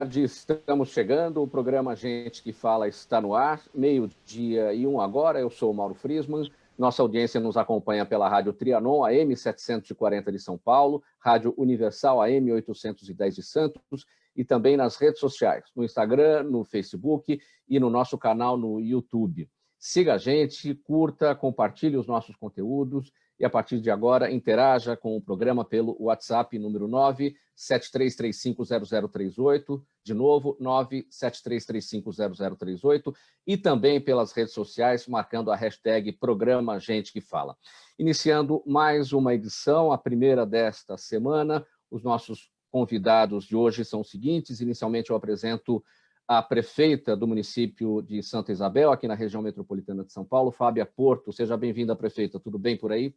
Estamos chegando, o programa Gente que Fala está no ar, 12:01 agora, eu sou o Mauro Friesman, nossa audiência nos acompanha pela Rádio Trianon, AM 740 de São Paulo, Rádio Universal, AM 810 de Santos, e também nas redes sociais, no Instagram, no Facebook e no nosso canal no YouTube. Siga a gente, curta, compartilhe os nossos conteúdos e, a partir de agora, interaja com o programa pelo WhatsApp número 973350038, de novo, 973350038, e também pelas redes sociais, marcando a hashtag Programa Gente que Fala. Iniciando mais uma edição, a primeira desta semana, os nossos convidados de hoje são os seguintes. Inicialmente, eu apresento a prefeita do município de Santa Isabel, aqui na região metropolitana de São Paulo, Fábia Porto. Seja bem-vinda, prefeita. Tudo bem por aí?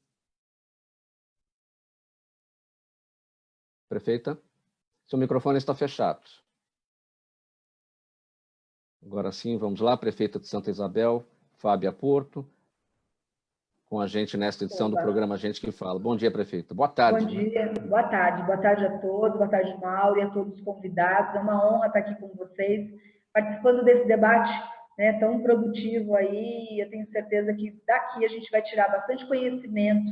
Prefeita? Seu microfone está fechado. Agora sim, vamos lá. Prefeita de Santa Isabel, Fábia Porto, com a gente nesta edição do programa Gente que Fala. Bom dia, prefeita. Boa tarde. Bom dia, né? Boa tarde a todos, boa tarde, Mauro, e a todos os convidados. É uma honra estar aqui com vocês, participando desse debate, né, tão produtivo aí. Eu tenho certeza que daqui a gente vai tirar bastante conhecimento,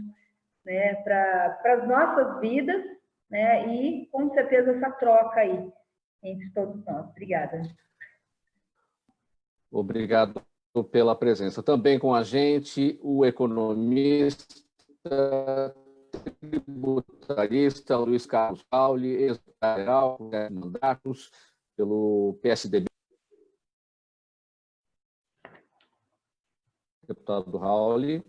né, para as nossas vidas, né, e com certeza essa troca aí entre todos nós. Obrigada. Obrigado pela presença. Também com a gente o economista, tributarista Luiz Carlos Rauli, ex-federal, mandatos pelo PSDB. Deputado Rauli,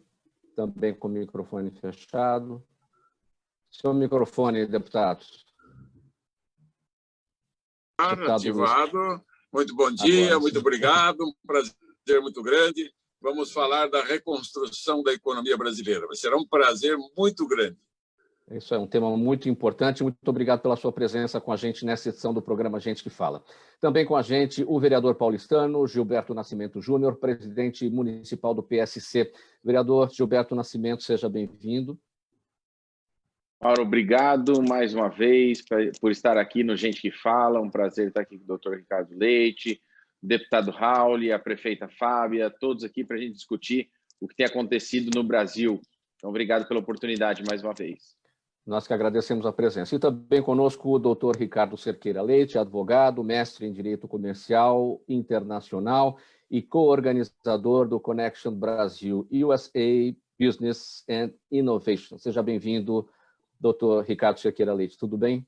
também com o microfone fechado. Seu microfone, deputados. Ativado. Muito bom dia, agora, muito obrigado. Um prazer muito grande. Vamos falar da reconstrução da economia brasileira. Será um prazer muito grande. Isso é um tema muito importante. Muito obrigado pela sua presença com a gente nessa edição do programa Gente que Fala. Também com a gente o vereador paulistano Gilberto Nascimento Júnior, presidente municipal do PSC. Vereador Gilberto Nascimento, seja bem-vindo. Mauro, obrigado mais uma vez por estar aqui no Gente que Fala. Um prazer estar aqui com o doutor Ricardo Leite, o deputado Rauli, a prefeita Fábia, todos aqui para a gente discutir o que tem acontecido no Brasil. Então, obrigado pela oportunidade mais uma vez. Nós que agradecemos a presença. E também conosco o doutor Ricardo Cerqueira Leite, advogado, mestre em Direito Comercial Internacional e co-organizador do Connection Brasil USA Business and Innovation. Seja bem-vindo, doutor Ricardo Cerqueira Leite. Tudo bem?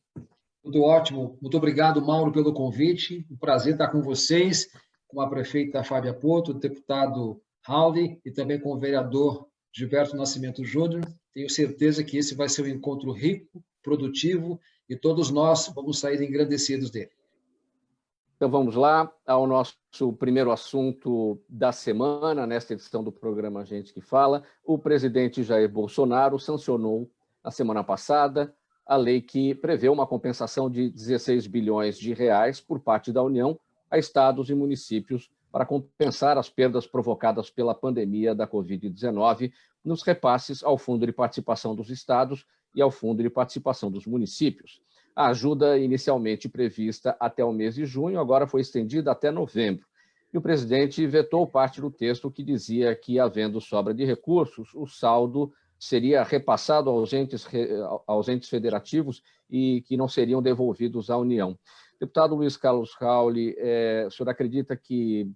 Tudo ótimo. Muito obrigado, Mauro, pelo convite. Um prazer estar com vocês, com a prefeita Fábia Porto, o deputado Rauli e também com o vereador Gilberto Nascimento Júnior. Tenho certeza que esse vai ser um encontro rico, produtivo, e todos nós vamos sair engrandecidos dele. Então vamos lá ao nosso primeiro assunto da semana, nesta edição do programa Gente que Fala. O presidente Jair Bolsonaro sancionou, na semana passada, a lei que prevê uma compensação de 16 bilhões de reais por parte da União a estados e municípios para compensar as perdas provocadas pela pandemia da Covid-19 nos repasses ao Fundo de Participação dos Estados e ao Fundo de Participação dos Municípios. A ajuda, inicialmente prevista até o mês de junho, agora foi estendida até novembro. E o presidente vetou parte do texto que dizia que, havendo sobra de recursos, o saldo seria repassado aos entes federativos e que não seriam devolvidos à União. Deputado Luiz Carlos Rauli, o senhor acredita que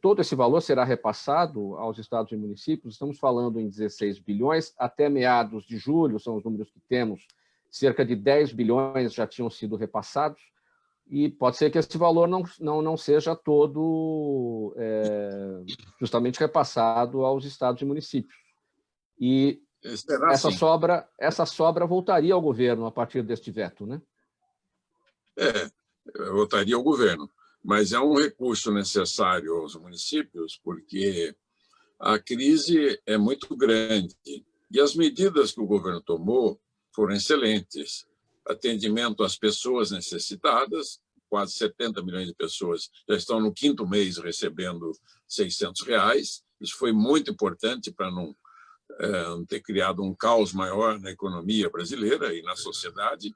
todo esse valor será repassado aos estados e municípios? Estamos falando em 16 bilhões, até meados de julho, são os números que temos, cerca de 10 bilhões já tinham sido repassados, e pode ser que esse valor não seja todo justamente repassado aos estados e municípios. E essa sobra voltaria ao governo a partir deste veto, né? Voltaria ao governo. Mas é um recurso necessário aos municípios, porque a crise é muito grande. E as medidas que o governo tomou foram excelentes. Atendimento às pessoas necessitadas, quase 70 milhões de pessoas já estão no 5º mês recebendo R$600. Isso foi muito importante para não ter criado um caos maior na economia brasileira e na sociedade.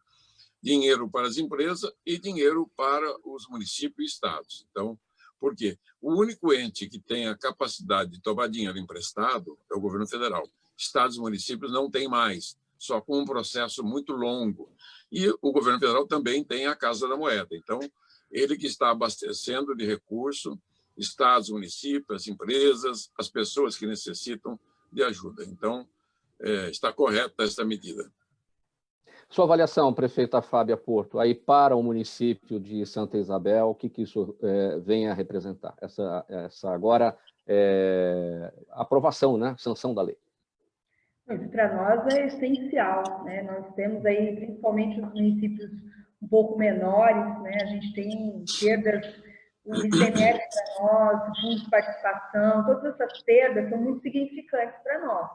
dinheiro para as empresas e dinheiro para os municípios e estados. Então, por quê? O único ente que tem a capacidade de tomar dinheiro emprestado é o governo federal. Estados e municípios não têm mais, só com um processo muito longo. E o governo federal também tem a Casa da Moeda. Então, ele que está abastecendo de recurso estados, municípios, as empresas, as pessoas que necessitam de ajuda. Então, está correta essa medida. Sua avaliação, prefeita Fábia Porto, aí para o município de Santa Isabel, o que isso vem a representar? Essa agora aprovação, né? Sanção da lei. Isso para nós é essencial, né? Nós temos aí, principalmente os municípios um pouco menores, né? A gente tem perdas, o ICMS para nós, o fundo de participação, todas essas perdas são muito significantes para nós,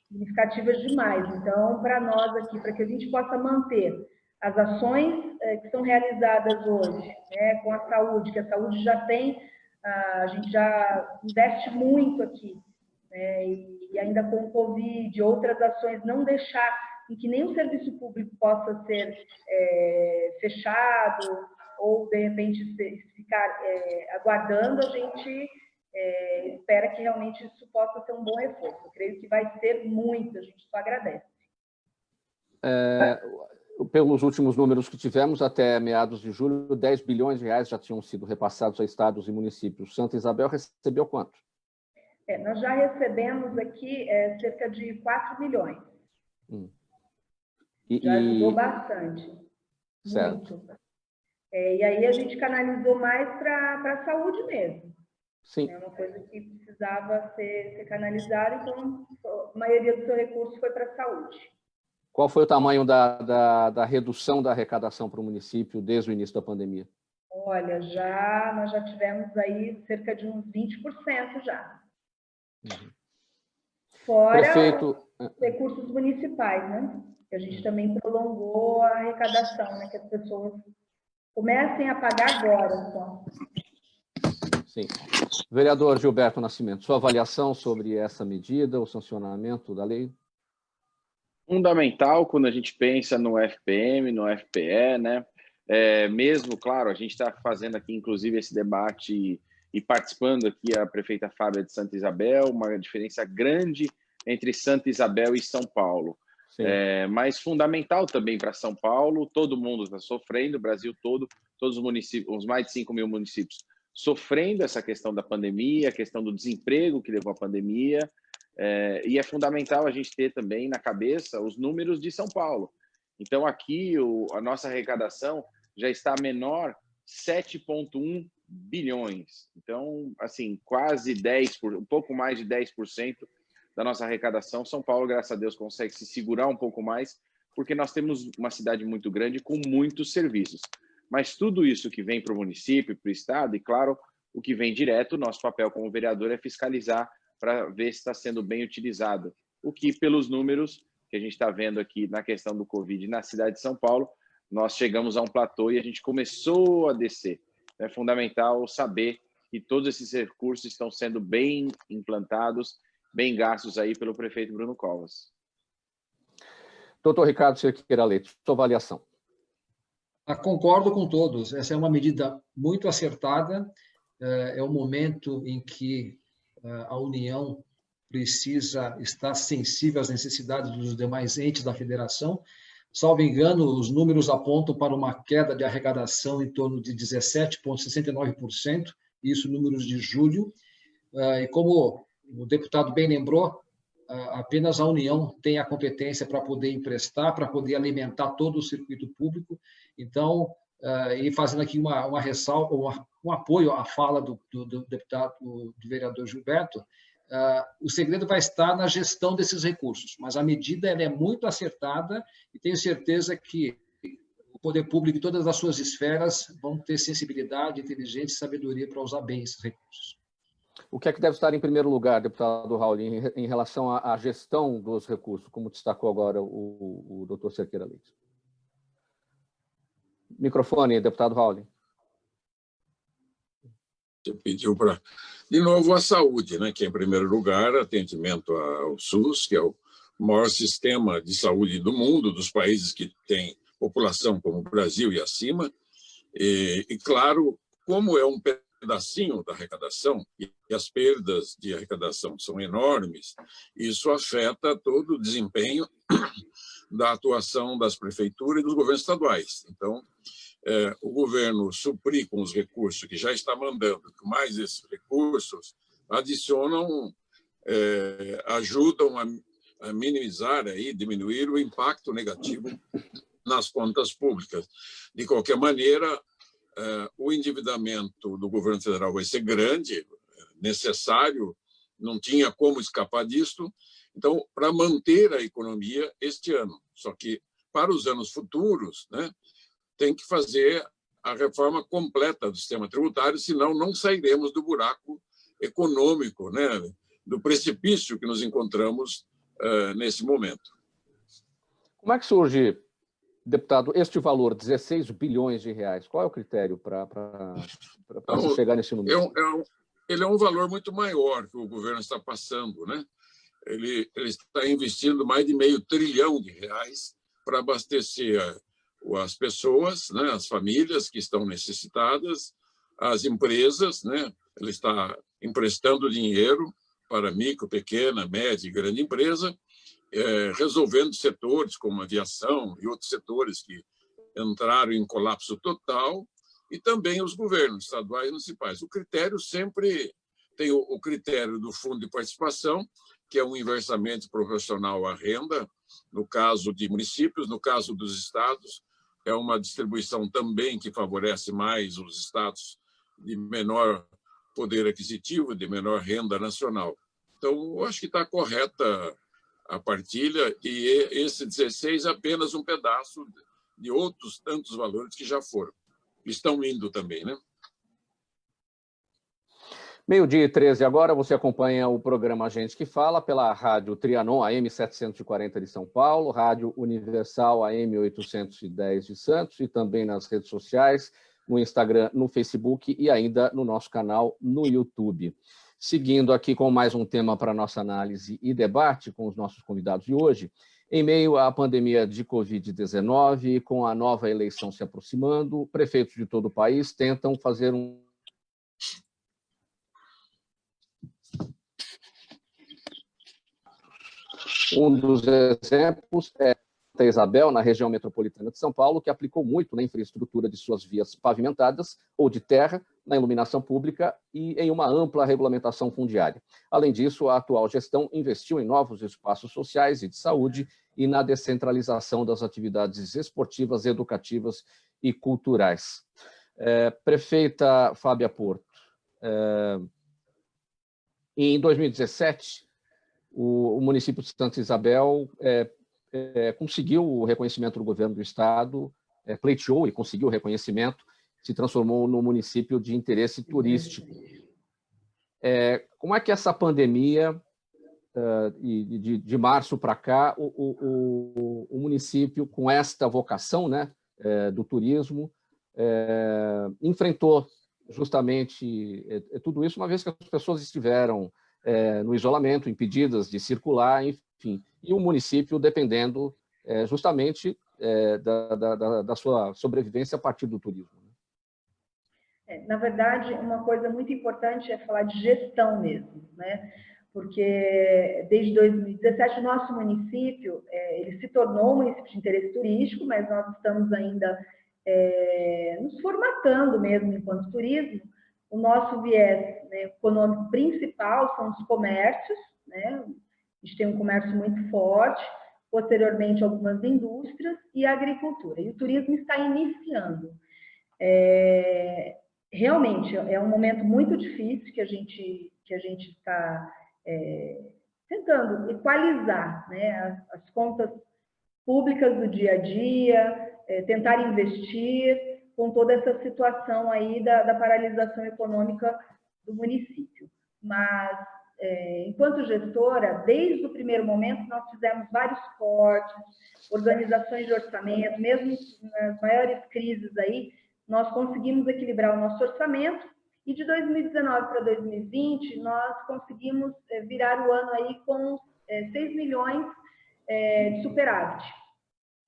significativas demais. Então, para nós aqui, para que a gente possa manter as ações que são realizadas hoje, né, com a saúde, que a saúde já tem, a gente já investe muito aqui, né, e ainda com o Covid, outras ações, não deixar em que nenhum serviço público possa ser fechado ou, de repente, ficar aguardando, a gente espera que realmente isso possa ser um bom reforço. Eu creio que vai ser muito, a gente só agradece. Pelos últimos números que tivemos, até meados de julho, 10 bilhões de reais já tinham sido repassados a estados e municípios. Santa Isabel recebeu quanto? Nós já recebemos aqui cerca de 4 milhões. Já ajudou bastante. Certo. Muito. E aí a gente canalizou mais para a saúde mesmo. Sim. É uma coisa que precisava ser canalizada, então a maioria do seu recurso foi para a saúde. Qual foi o tamanho da redução da arrecadação para o município desde o início da pandemia? Olha, nós já tivemos aí cerca de uns 20% já. Fora os recursos municipais, né? Que a gente também prolongou a arrecadação, né? Que as pessoas comecem a pagar agora, então. Sim. Vereador Gilberto Nascimento, sua avaliação sobre essa medida, o sancionamento da lei? Fundamental quando a gente pensa no FPM, no FPE, né? Mesmo, claro, a gente está fazendo aqui, inclusive, esse debate e participando aqui a prefeita Fábia de Santa Isabel, uma diferença grande entre Santa Isabel e São Paulo. Mas fundamental também para São Paulo, todo mundo está sofrendo, o Brasil todo, todos os municípios, os mais de 5 mil municípios, sofrendo essa questão da pandemia, a questão do desemprego que levou à pandemia, e é fundamental a gente ter também na cabeça os números de São Paulo. Então, aqui, a nossa arrecadação já está menor, 7,1 bilhões. Então, assim, quase 10%, um pouco mais de 10% da nossa arrecadação. São Paulo, graças a Deus, consegue se segurar um pouco mais, porque nós temos uma cidade muito grande com muitos serviços. Mas tudo isso que vem para o município, para o estado, e claro, o que vem direto, nosso papel como vereador é fiscalizar para ver se está sendo bem utilizado. O que, pelos números que a gente está vendo aqui na questão do Covid na cidade de São Paulo, nós chegamos a um platô e a gente começou a descer. É fundamental saber que todos esses recursos estão sendo bem implantados, bem gastos aí pelo prefeito Bruno Covas. Doutor Ricardo Cerqueira Leite, sua avaliação. Concordo com todos. Essa é uma medida muito acertada. É um momento em que a União precisa estar sensível às necessidades dos demais entes da federação. Salvo engano, os números apontam para uma queda de arrecadação em torno de 17,69%, isso números de julho. E como o deputado bem lembrou, apenas a União tem a competência para poder emprestar, para poder alimentar todo o circuito público. Então, e fazendo aqui uma ressalva, um apoio à fala do deputado, do vereador Gilberto, o segredo vai estar na gestão desses recursos, mas a medida ela é muito acertada e tenho certeza que o poder público e todas as suas esferas vão ter sensibilidade, inteligência e sabedoria para usar bem esses recursos. O que é que deve estar em primeiro lugar, deputado Raul, em relação à gestão dos recursos, como destacou agora o doutor Cerqueira Leite? Microfone, deputado Raul. Você pediu para, de novo, a saúde, né? Que é, em primeiro lugar, atendimento ao SUS, que é o maior sistema de saúde do mundo, dos países que têm população como o Brasil e acima. E claro, como é um pedacinho da arrecadação, e as perdas de arrecadação são enormes, isso afeta todo o desempenho da atuação das prefeituras e dos governos estaduais. Então, o governo suprir com os recursos que já está mandando, mais esses recursos adicionam, ajudam a minimizar, diminuir o impacto negativo nas contas públicas. De qualquer maneira, o endividamento do governo federal vai ser grande, necessário, não tinha como escapar disso. Então, para manter a economia este ano. Só que, para os anos futuros, né, tem que fazer a reforma completa do sistema tributário, senão não sairemos do buraco econômico, né, do precipício que nos encontramos nesse momento. Como é que surge, deputado, este valor, 16 bilhões de reais? Qual é o critério para se chegar nesse número? Ele é um valor muito maior que o governo está passando, né? Ele está investindo mais de R$500 bilhão para abastecer as pessoas, né, as famílias que estão necessitadas, as empresas, né? Ele está emprestando dinheiro para micro, pequena, média e grande empresa, resolvendo setores como aviação e outros setores que entraram em colapso total, e também os governos estaduais e municipais. O critério sempre tem o critério do fundo de participação, que é um inversamente proporcional à renda, no caso de municípios, no caso dos estados, é uma distribuição também que favorece mais os estados de menor poder aquisitivo, de menor renda nacional. Então, eu acho que está correta a partilha, e esse 16 é apenas um pedaço de outros tantos valores que já foram. Estão indo também, né? 12h13 agora, você acompanha o programa Gente que Fala pela Rádio Trianon, AM 740 de São Paulo, Rádio Universal, AM 810 de Santos, e também nas redes sociais, no Instagram, no Facebook e ainda no nosso canal no YouTube. Seguindo aqui com mais um tema para nossa análise e debate com os nossos convidados de hoje, em meio à pandemia de Covid-19, com a nova eleição se aproximando, prefeitos de todo o país tentam fazer um dos exemplos é Santa Isabel, na região metropolitana de São Paulo, que aplicou muito na infraestrutura de suas vias pavimentadas ou de terra, na iluminação pública e em uma ampla regulamentação fundiária. Além disso, a atual gestão investiu em novos espaços sociais e de saúde e na descentralização das atividades esportivas, educativas e culturais. Prefeita Fábia Porto, em 2017, o município de Santa Isabel conseguiu o reconhecimento do governo do estado, pleiteou e conseguiu o reconhecimento, se transformou no município de interesse turístico. Como é que essa pandemia, de março para cá, o município, com esta vocação, né, do turismo, enfrentou justamente tudo isso, uma vez que as pessoas estiveram no isolamento, impedidas de circular, enfim, e o município dependendo justamente da sua sobrevivência a partir do turismo. Na verdade, uma coisa muito importante é falar de gestão mesmo, né? Porque desde 2017 o nosso município ele se tornou um município de interesse turístico, mas nós estamos ainda nos formatando mesmo enquanto turismo. O nosso viés, né, econômico principal são os comércios, né? A gente tem um comércio muito forte, posteriormente algumas indústrias e a agricultura. E o turismo está iniciando. Realmente é um momento muito difícil que a gente está tentando equalizar, né, as contas públicas do dia a dia, tentar investir com toda essa situação aí da paralisação econômica do município. Mas, enquanto gestora, desde o primeiro momento, nós fizemos vários cortes, organizações de orçamento, mesmo nas maiores crises aí, nós conseguimos equilibrar o nosso orçamento, e de 2019 para 2020, nós conseguimos virar o ano aí com 6 milhões de superávit.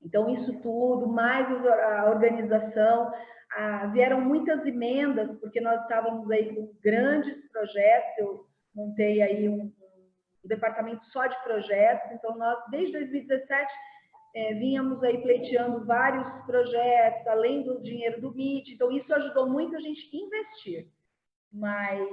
Então, isso tudo, mais a organização, vieram muitas emendas, porque nós estávamos aí com grandes projetos, eu montei aí um departamento só de projetos, então nós, desde 2017, vínhamos aí pleiteando vários projetos, além do dinheiro do MIT, então isso ajudou muito a gente investir. Mas,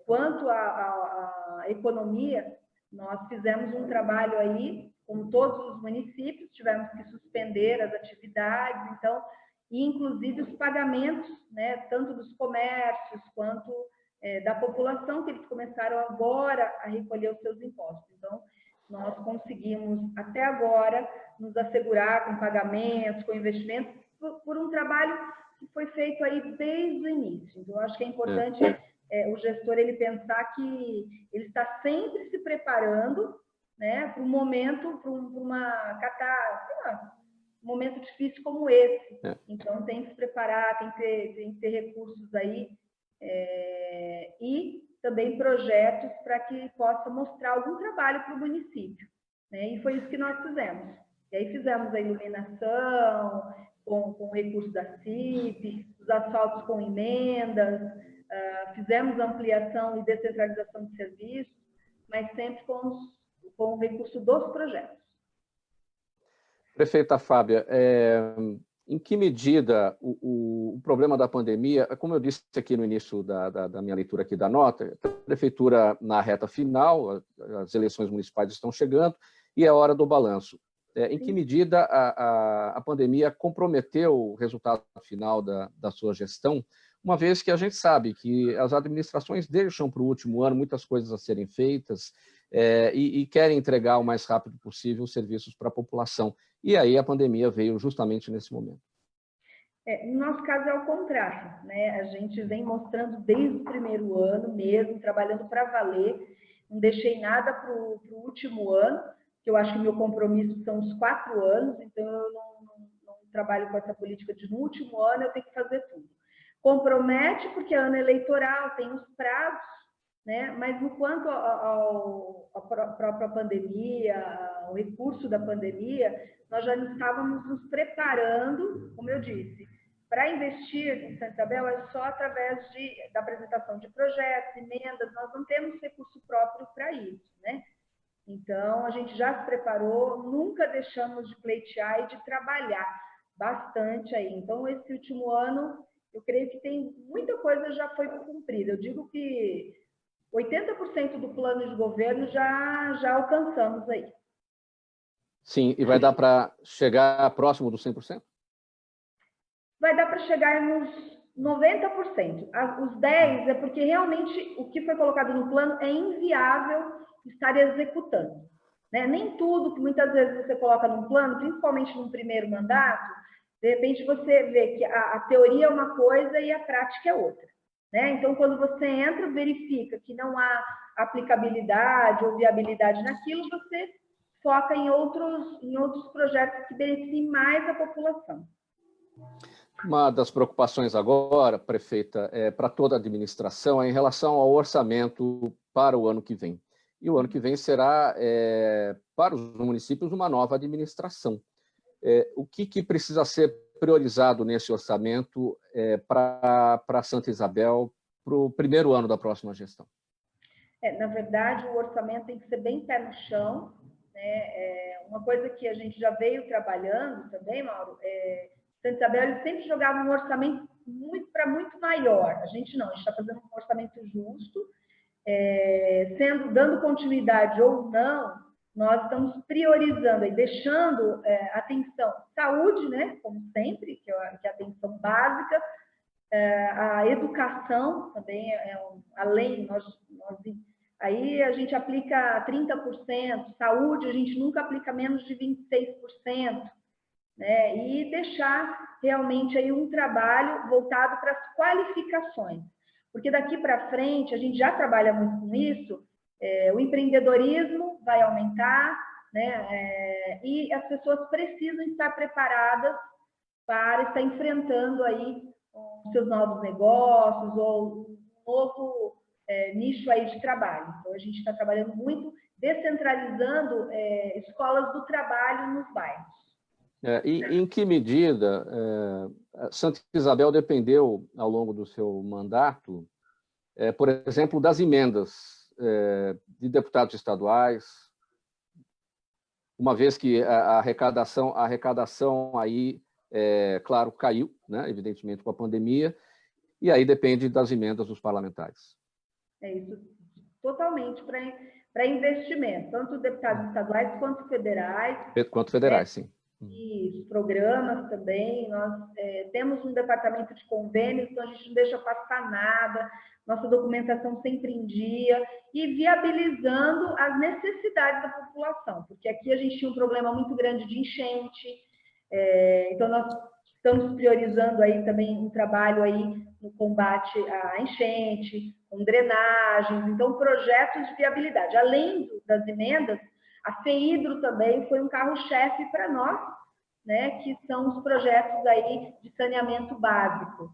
quanto à economia, nós fizemos um trabalho aí, como todos os municípios, tivemos que suspender as atividades, então, e inclusive os pagamentos, né, tanto dos comércios quanto da população, que eles começaram agora a recolher os seus impostos. Então, nós conseguimos, até agora, nos assegurar com pagamentos, com investimentos, por um trabalho que foi feito aí desde o início. Então, eu acho que é importante o gestor ele pensar que ele está sempre se preparando, né, para um momento, para uma catástrofe, um momento difícil como esse. Então, tem que se preparar, tem que ter recursos aí, e também projetos para que possa mostrar algum trabalho para o município, né? E foi isso que nós fizemos. E aí fizemos a iluminação com recursos da CIP, os asfaltos com emendas, fizemos ampliação e descentralização de serviços, mas sempre com o recurso dos projetos. Prefeita Fábia, em que medida o problema da pandemia, como eu disse aqui no início da minha leitura aqui da nota, a prefeitura na reta final, as eleições municipais estão chegando e é hora do balanço. Em que medida a pandemia comprometeu o resultado final da sua gestão, uma vez que a gente sabe que as administrações deixam para o último ano muitas coisas a serem feitas e querem entregar o mais rápido possível os serviços para a população. E aí a pandemia veio justamente nesse momento. No nosso caso é o contrário, né? A gente vem mostrando desde o primeiro ano mesmo, trabalhando para valer, não deixei nada para o último ano, que eu acho que meu compromisso são os 4 anos, então eu não trabalho com essa política de no último ano eu tenho que fazer tudo. Compromete porque é ano eleitoral, tem os prazos, né? Mas no quanto à própria pandemia, ao recurso da pandemia, nós já estávamos nos preparando, como eu disse, para investir em Santa Isabel é só através da apresentação de projetos, emendas, nós não temos recurso próprio para isso, né? Então, a gente já se preparou, nunca deixamos de pleitear e de trabalhar bastante aí. Então, esse último ano, eu creio que tem muita coisa já foi cumprida. Eu digo que 80% do plano de governo já alcançamos aí. Sim, e vai dar para chegar próximo dos 100%? Vai dar para chegar nos 90%. Os 10% é porque realmente o que foi colocado no plano é inviável estar executando, né? Nem tudo que muitas vezes você coloca num plano, principalmente no primeiro mandato, de repente você vê que a teoria é uma coisa e a prática é outra, né? Então, quando você entra, verifica que não há aplicabilidade ou viabilidade naquilo, você foca em outros projetos que beneficiem mais a população. Uma das preocupações agora, prefeita, para toda a administração é em relação ao orçamento para o ano que vem. E o ano que vem será, para os municípios, uma nova administração. O que precisa ser priorizado nesse orçamento para Santa Isabel para o primeiro ano da próxima gestão? Na verdade, o orçamento tem que ser bem pé no chão, né? Uma coisa que a gente já veio trabalhando também, Mauro, Santa Isabel ele sempre jogava um orçamento muito maior. A gente está fazendo um orçamento justo, dando continuidade ou não, nós estamos priorizando e deixando atenção, saúde, né, como sempre, que é a atenção básica, a educação também além, aí a gente aplica 30%, saúde a gente nunca aplica menos de 26%, né, e deixar realmente aí um trabalho voltado para as qualificações. Porque daqui para frente, a gente já trabalha muito com isso, o empreendedorismo vai aumentar, né? E as pessoas precisam estar preparadas para estar enfrentando aí os seus novos negócios ou um novo nicho aí de trabalho. Então, a gente está trabalhando muito, descentralizando escolas do trabalho nos bairros. Em que medida Santa Isabel dependeu, ao longo do seu mandato, por exemplo, das emendas de deputados estaduais, uma vez que a arrecadação aí, claro, caiu, né, evidentemente, com a pandemia, e aí depende das emendas dos parlamentares. É isso, totalmente para investimento, tanto deputados estaduais quanto federais. Quanto federais, sim. E os programas também, nós temos um departamento de convênios, então a gente não deixa passar nada, nossa documentação sempre em dia, e viabilizando as necessidades da população, porque aqui a gente tinha um problema muito grande de enchente, então nós estamos priorizando aí também um trabalho aí no combate à enchente, com drenagens, então projetos de viabilidade. Além das emendas, a FEHIDRO também foi um carro-chefe para nós, né, que são os projetos aí de saneamento básico.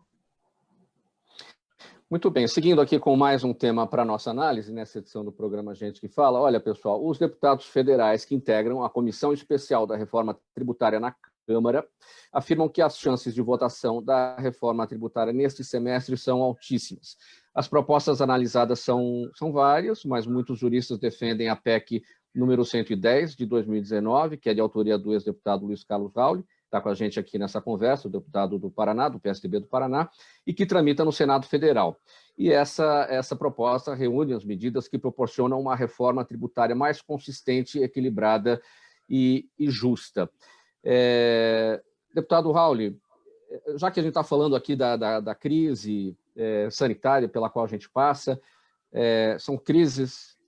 Muito bem, seguindo aqui com mais um tema para a nossa análise, nessa edição do programa Gente que Fala. Olha, pessoal, os deputados federais que integram a Comissão Especial da Reforma Tributária na Câmara afirmam que as chances de votação da reforma tributária neste semestre são altíssimas. As propostas analisadas são várias, mas muitos juristas defendem a PEC número 110, de 2019, que é de autoria do ex-deputado Luiz Carlos Rauli, está com a gente aqui nessa conversa, o deputado do Paraná, do PSDB do Paraná, e que tramita no Senado Federal. E essa proposta reúne as medidas que proporcionam uma reforma tributária mais consistente, equilibrada e justa. Deputado Rauli, já que a gente está falando aqui da crise sanitária pela qual a gente passa, são crises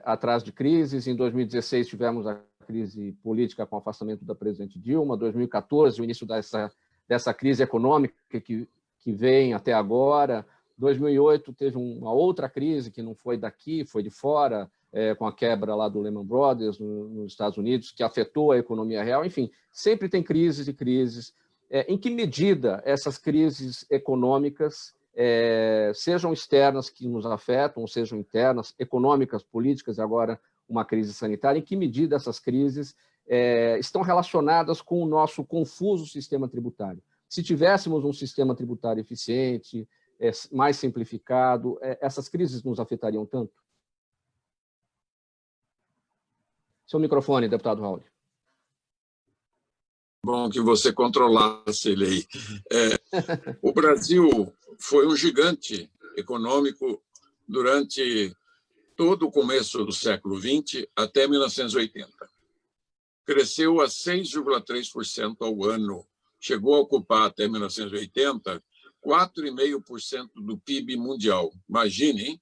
atrás de crises. Em 2016 tivemos a crise política com o afastamento da presidente Dilma, 2014 o início dessa crise econômica que vem até agora, 2008 teve uma outra crise que não foi daqui, foi de fora, com a quebra lá do Lehman Brothers nos Estados Unidos, que afetou a economia real. Enfim, sempre tem crises e crises. Em que medida essas crises econômicas, sejam externas que nos afetam, ou sejam internas, econômicas, políticas, e agora uma crise sanitária, em que medida essas crises estão relacionadas com o nosso confuso sistema tributário? Se tivéssemos um sistema tributário eficiente, mais simplificado, essas crises nos afetariam tanto? Seu microfone, deputado Raul. Bom que você controlasse ele aí. O Brasil foi um gigante econômico durante todo o começo do século XX até 1980. Cresceu a 6,3% ao ano. Chegou a ocupar, até 1980, 4,5% do PIB mundial. Imaginem,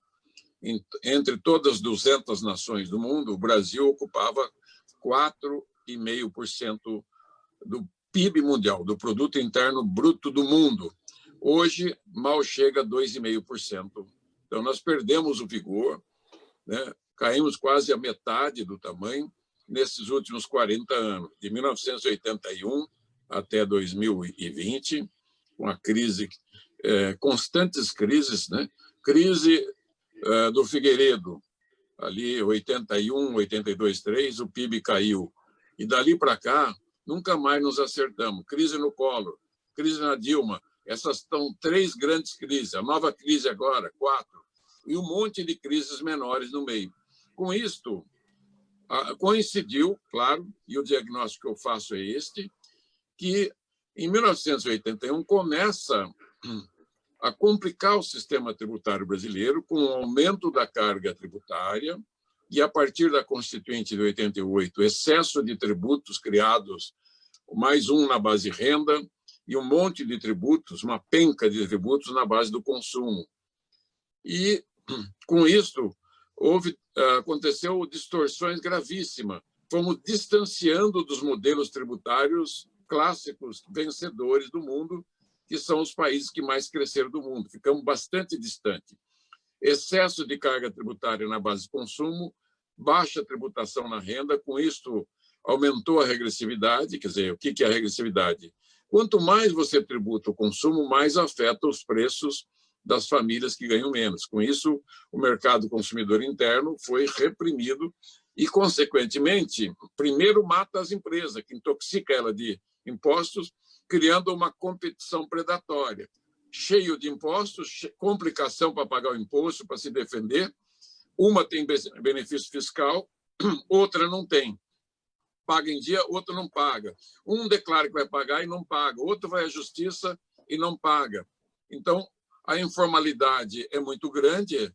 entre todas as 200 nações do mundo, o Brasil ocupava 4,5% do PIB mundial, do Produto Interno Bruto do mundo. Hoje, mal chega a 2,5%. Então, nós perdemos o vigor, né? Caímos quase a metade do tamanho nesses últimos 40 anos, de 1981 até 2020, com a crise, constantes crises, né? Crise do Figueiredo, ali 81, 82, 3, o PIB caiu. E dali para cá, nunca mais nos acertamos. Crise no Collor, crise na Dilma, essas são 3 grandes crises. A nova crise agora, 4, e um monte de crises menores no meio. Com isto, coincidiu, claro, e o diagnóstico que eu faço é este, que em 1981 começa a complicar o sistema tributário brasileiro com o aumento da carga tributária e, a partir da Constituinte de 88, excesso de tributos criados, mais um na base de renda e um monte de tributos, uma penca de tributos na base do consumo. E, com isso, aconteceu distorções gravíssimas. Fomos distanciando dos modelos tributários clássicos, vencedores do mundo, que são os países que mais cresceram do mundo. Ficamos bastante distantes. Excesso de carga tributária na base de consumo, baixa tributação na renda, com isso aumentou a regressividade. Quer dizer, o que é a regressividade? Quanto mais você tributa o consumo, mais afeta os preços das famílias que ganham menos. Com isso, o mercado consumidor interno foi reprimido e, consequentemente, primeiro mata as empresas, que intoxica ela de impostos, criando uma competição predatória. Cheio de impostos, complicação para pagar o imposto, para se defender. Uma tem benefício fiscal, outra não tem. Paga em dia, outra não paga. Um declara que vai pagar e não paga. Outro vai à justiça e não paga. Então, a informalidade é muito grande.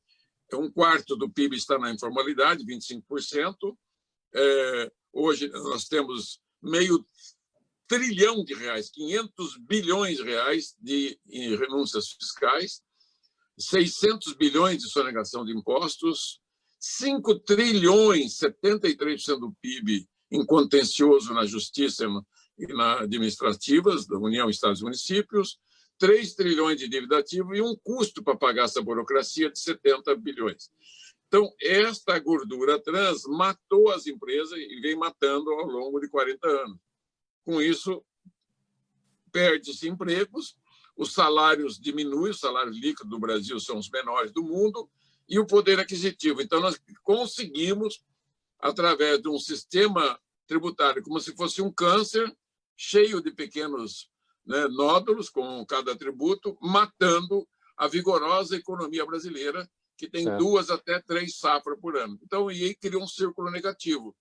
Um quarto do PIB está na informalidade, 25%. Hoje nós temos meio trilhão de reais, 500 bilhões de reais em renúncias fiscais, 600 bilhões de sonegação de impostos, 5 trilhões, 73% do PIB em contencioso na justiça e na administrativas da União, Estados e Municípios, 3 trilhões de dívida ativa e um custo para pagar essa burocracia de 70 bilhões. Então, esta gordura trans matou as empresas e vem matando ao longo de 40 anos. Com isso, perde-se empregos, os salários diminuem, os salários líquidos do Brasil são os menores do mundo, e o poder aquisitivo. Então, nós conseguimos, através de um sistema tributário, como se fosse um câncer, cheio de pequenos nódulos com cada tributo, matando a vigorosa economia brasileira, que tem 2 até 3 safras por ano. Então, e aí cria um círculo negativo.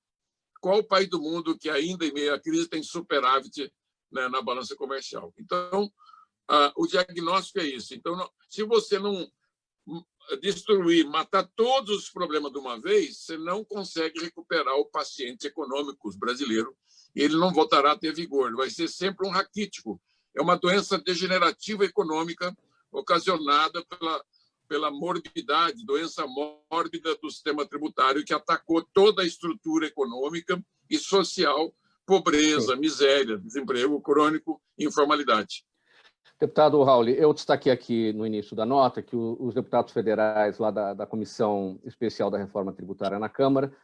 Qual país do mundo que ainda em meio à crise tem superávit na balança comercial? Então, o diagnóstico é isso. Então, se você não destruir, matar todos os problemas de uma vez, você não consegue recuperar o paciente econômico brasileiro e ele não voltará a ter vigor. Vai ser sempre um raquítico. É uma doença degenerativa econômica ocasionada pela morbidade, doença mórbida do sistema tributário que atacou toda a estrutura econômica e social, pobreza, miséria, desemprego crônico e informalidade. Deputado Raul, eu destaquei aqui no início da nota que os deputados federais lá da Comissão Especial da Reforma Tributária na Câmara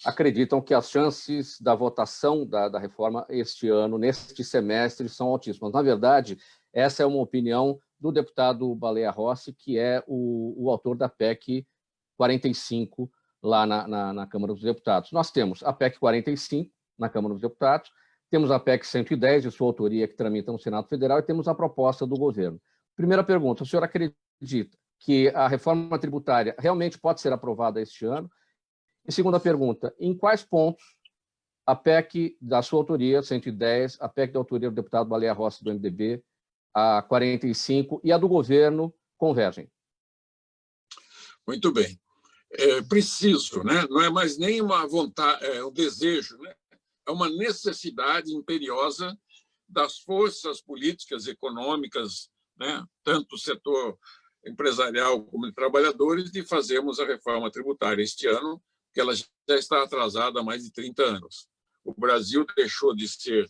acreditam que as chances da votação da reforma este ano, neste semestre, são altíssimas. Na verdade, essa é uma opinião do deputado Baleia Rossi, que é o autor da PEC 45 lá na Câmara dos Deputados. Nós temos a PEC 45 na Câmara dos Deputados, temos a PEC 110, de sua autoria, que tramita no Senado Federal, e temos a proposta do governo. Primeira pergunta, o senhor acredita que a reforma tributária realmente pode ser aprovada este ano? E segunda pergunta, em quais pontos a PEC da sua autoria, 110, a PEC da autoria do deputado Baleia Rossi, do MDB, a 45 e a do governo convergem? Muito bem. É preciso, né? Não é mais nem uma vontade, é um desejo, né? É uma necessidade imperiosa das forças políticas, econômicas, né? Tanto o setor empresarial como de trabalhadores, de fazermos a reforma tributária este ano, que ela já está atrasada há mais de 30 anos. O Brasil deixou de ser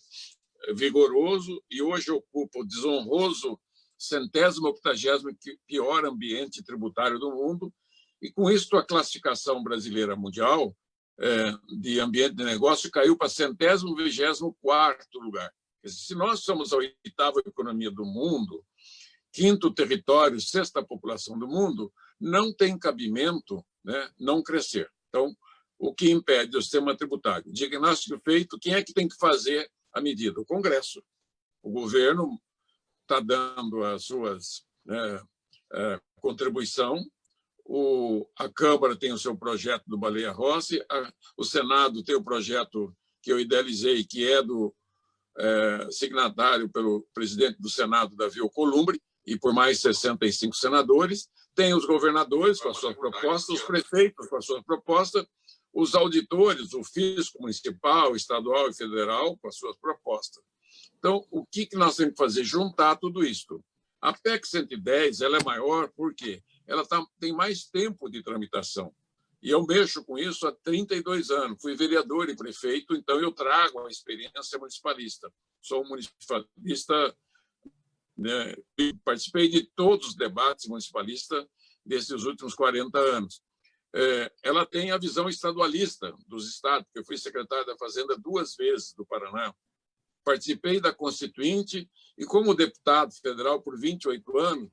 vigoroso e hoje ocupa o desonroso 180º pior ambiente tributário do mundo, e com isso a classificação brasileira mundial de ambiente de negócio caiu para 124º lugar. Se nós somos a 8ª economia do mundo, 5º território, 6ª população do mundo, não tem cabimento, né, não crescer. Então, o que impede o sistema tributário? Diagnóstico feito, quem é que tem que fazer a medida? O Congresso. O governo está dando as suas contribuição, a Câmara tem o seu projeto do Baleia Rossi, o Senado tem o projeto que eu idealizei, que é do signatário pelo presidente do Senado, Davi Alcolumbre, e por mais 65 senadores, tem os governadores com as suas propostas, os prefeitos com as suas propostas, os auditores, o fisco municipal, estadual e federal com as suas propostas. Então, o que nós temos que fazer? Juntar tudo isso. A PEC 110 ela é maior porque ela tem mais tempo de tramitação. E eu mexo com isso há 32 anos. Fui vereador e prefeito, então eu trago a experiência municipalista. Sou um municipalista, né, e participei de todos os debates municipalistas desses últimos 40 anos. Ela tem a visão estadualista dos estados, porque eu fui secretário da Fazenda 2 vezes do Paraná. Participei da Constituinte e, como deputado federal por 28 anos,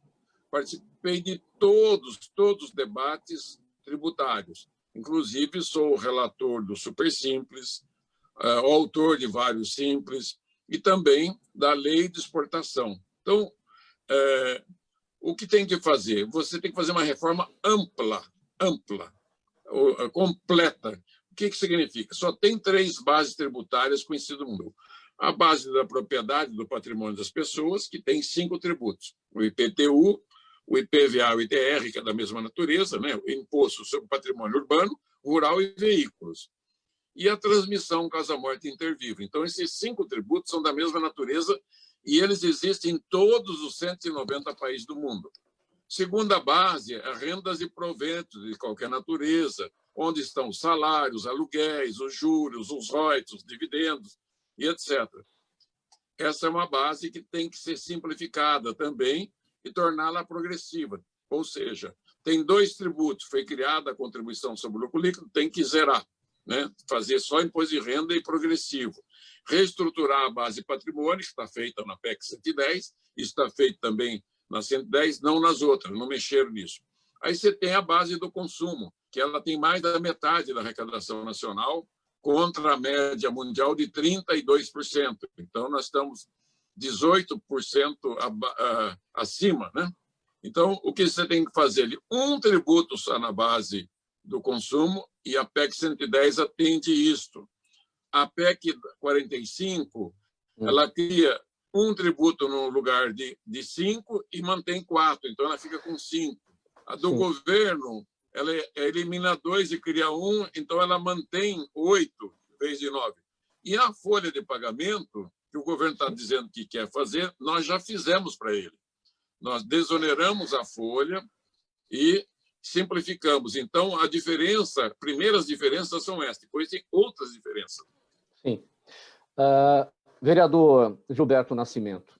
participei de todos os debates tributários. Inclusive, sou o relator do Super Simples, o autor de vários Simples e também da Lei de Exportação. Então, o que tem que fazer? Você tem que fazer uma reforma ampla, completa. O que significa? Só tem 3 bases tributárias conhecidas no mundo. A base da propriedade, do patrimônio das pessoas, que tem 5 tributos. O IPTU, o IPVA e o ITR, que é da mesma natureza, né? O Imposto sobre Patrimônio Urbano, Rural e Veículos. E a transmissão casa-morte intervivo. Então, esses 5 tributos são da mesma natureza e eles existem em todos os 190 países do mundo. Segunda base, é rendas e proventos de qualquer natureza, onde estão os salários, aluguéis, os juros, os royalties, os dividendos, e etc. Essa é uma base que tem que ser simplificada também e torná-la progressiva. Ou seja, tem 2 tributos, foi criada a contribuição sobre o lucro líquido, tem que zerar, né? Fazer só imposto de renda e progressivo. Reestruturar a base patrimônio, que está feita na PEC 110, isso está feito também na 110, não nas outras, não mexeram nisso. Aí você tem a base do consumo, que ela tem mais da metade da arrecadação nacional, contra a média mundial de 32%. Então, nós estamos 18% acima, né? Então, o que você tem que fazer? Um tributo só na base do consumo e a PEC 110 atende isto. A PEC 45, ela cria um tributo no lugar de 5 e mantém 4, então ela fica com 5. A do governo, ela elimina 2 e cria 1, então ela mantém 8 em vez de 9. E a folha de pagamento, que o governo está dizendo que quer fazer, nós já fizemos para ele. Nós desoneramos a folha e simplificamos. Então, a diferença, primeiras diferenças são essas, depois tem outras diferenças. Sim. Vereador Gilberto Nascimento,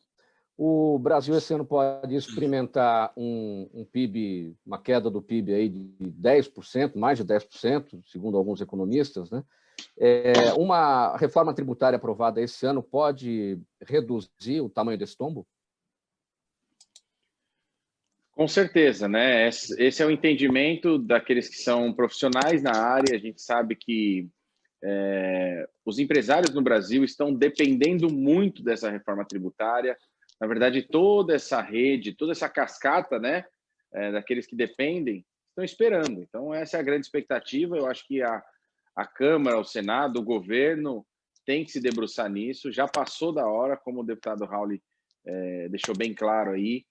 o Brasil esse ano pode experimentar um PIB, uma queda do PIB aí de 10%, mais de 10%, segundo alguns economistas, né? Uma reforma tributária aprovada esse ano pode reduzir o tamanho desse tombo? Com certeza, né? Esse é o entendimento daqueles que são profissionais na área. A gente sabe que os empresários no Brasil estão dependendo muito dessa reforma tributária. Na verdade, toda essa rede, toda essa cascata, né, daqueles que dependem, estão esperando. Então, essa é a grande expectativa. Eu acho que a Câmara, o Senado, o governo tem que se debruçar nisso. Já passou da hora, como o deputado Raul deixou bem claro aí.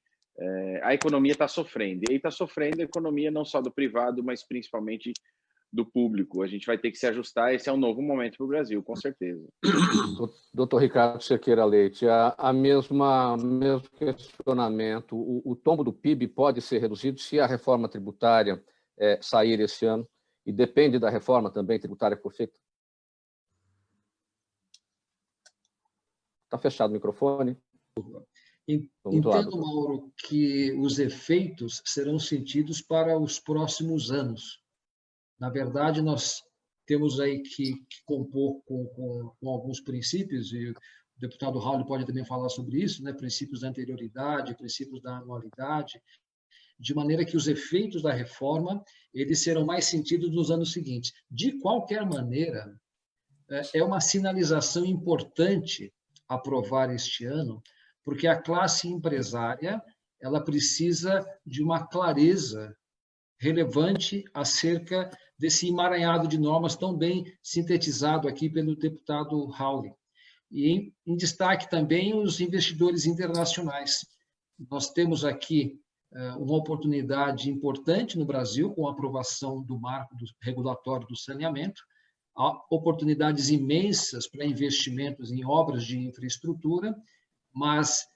A economia está sofrendo. E aí está sofrendo a economia não só do privado, mas principalmente do público. A gente vai ter que se ajustar. Esse é um novo momento para o Brasil, com certeza. Doutor Ricardo Cerqueira Leite, o mesmo questionamento. O tombo do PIB pode ser reduzido se a reforma tributária sair esse ano? E depende da reforma também tributária que for feita? Está fechado o microfone. Entendo, Mauro, que os efeitos serão sentidos para os próximos anos. Na verdade, nós temos aí que compor com alguns princípios, e o deputado Raul pode também falar sobre isso, né? Princípios da anterioridade, princípios da anualidade, de maneira que os efeitos da reforma eles serão mais sentidos nos anos seguintes. De qualquer maneira, é uma sinalização importante aprovar este ano, porque a classe empresária ela precisa de uma clareza relevante acerca desse emaranhado de normas tão bem sintetizado aqui pelo deputado Raul. E em destaque também os investidores internacionais. Nós temos aqui uma oportunidade importante no Brasil com a aprovação do marco regulatório do saneamento, há oportunidades imensas para investimentos em obras de infraestrutura, mas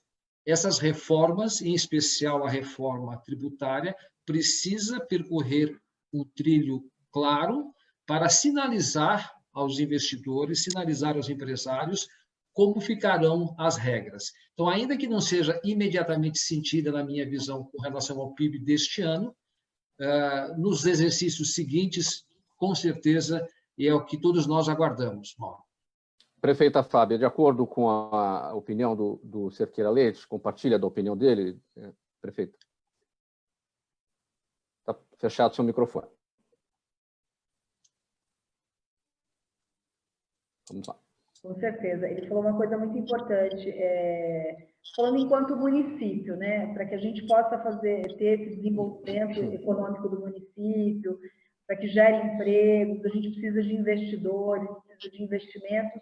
essas reformas, em especial a reforma tributária, precisa percorrer um trilho claro para sinalizar aos investidores, sinalizar aos empresários como ficarão as regras. Então, ainda que não seja imediatamente sentida na minha visão com relação ao PIB deste ano, nos exercícios seguintes, com certeza, é o que todos nós aguardamos, Mauro. Prefeita Fábia, de acordo com a opinião do Cerqueira Leite, compartilha da opinião dele, prefeita? Está fechado seu microfone. Vamos lá. Com certeza. Ele falou uma coisa muito importante, falando enquanto município, né, para que a gente possa ter esse desenvolvimento econômico do município, para que gere empregos, a gente precisa de investidores, precisa de investimentos.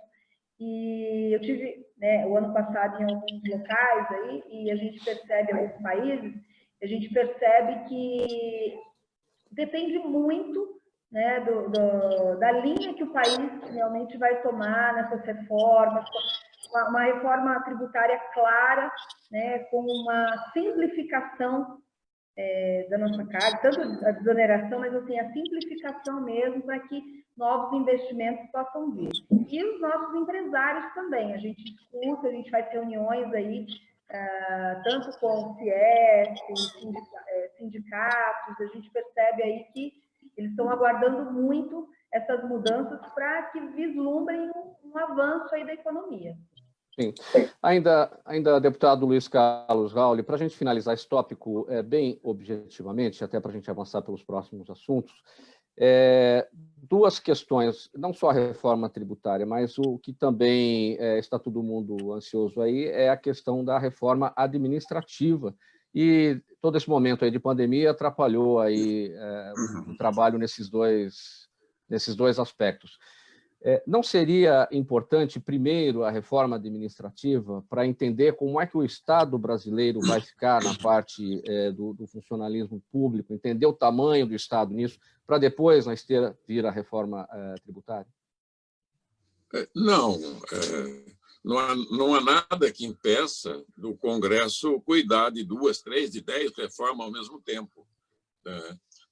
E eu tive, né, o ano passado em alguns locais aí, e a gente percebe, em alguns países, a gente percebe que depende muito, né, da linha que o país realmente vai tomar nessas reformas, uma reforma tributária clara, né, com uma simplificação da nossa carga, tanto a desoneração, mas assim, a simplificação mesmo para que novos investimentos possam vir. E os nossos empresários também, a gente escuta, a gente faz reuniões aí, tanto com o Fiesp, sindicatos, a gente percebe aí que eles estão aguardando muito essas mudanças para que vislumbrem um avanço aí da economia. Sim. Ainda deputado Luiz Carlos Rauli, para a gente finalizar esse tópico bem objetivamente, até para a gente avançar pelos próximos assuntos, duas questões, não só a reforma tributária, mas o que também está todo mundo ansioso aí é a questão da reforma administrativa. E todo esse momento aí de pandemia atrapalhou aí o trabalho nesses dois aspectos. Não seria importante, primeiro, a reforma administrativa para entender como é que o Estado brasileiro vai ficar na parte do funcionalismo público, entender o tamanho do Estado nisso, para depois na esteira vir a reforma tributária? Não há nada que impeça do Congresso cuidar de 2, 3, de 10 reformas ao mesmo tempo.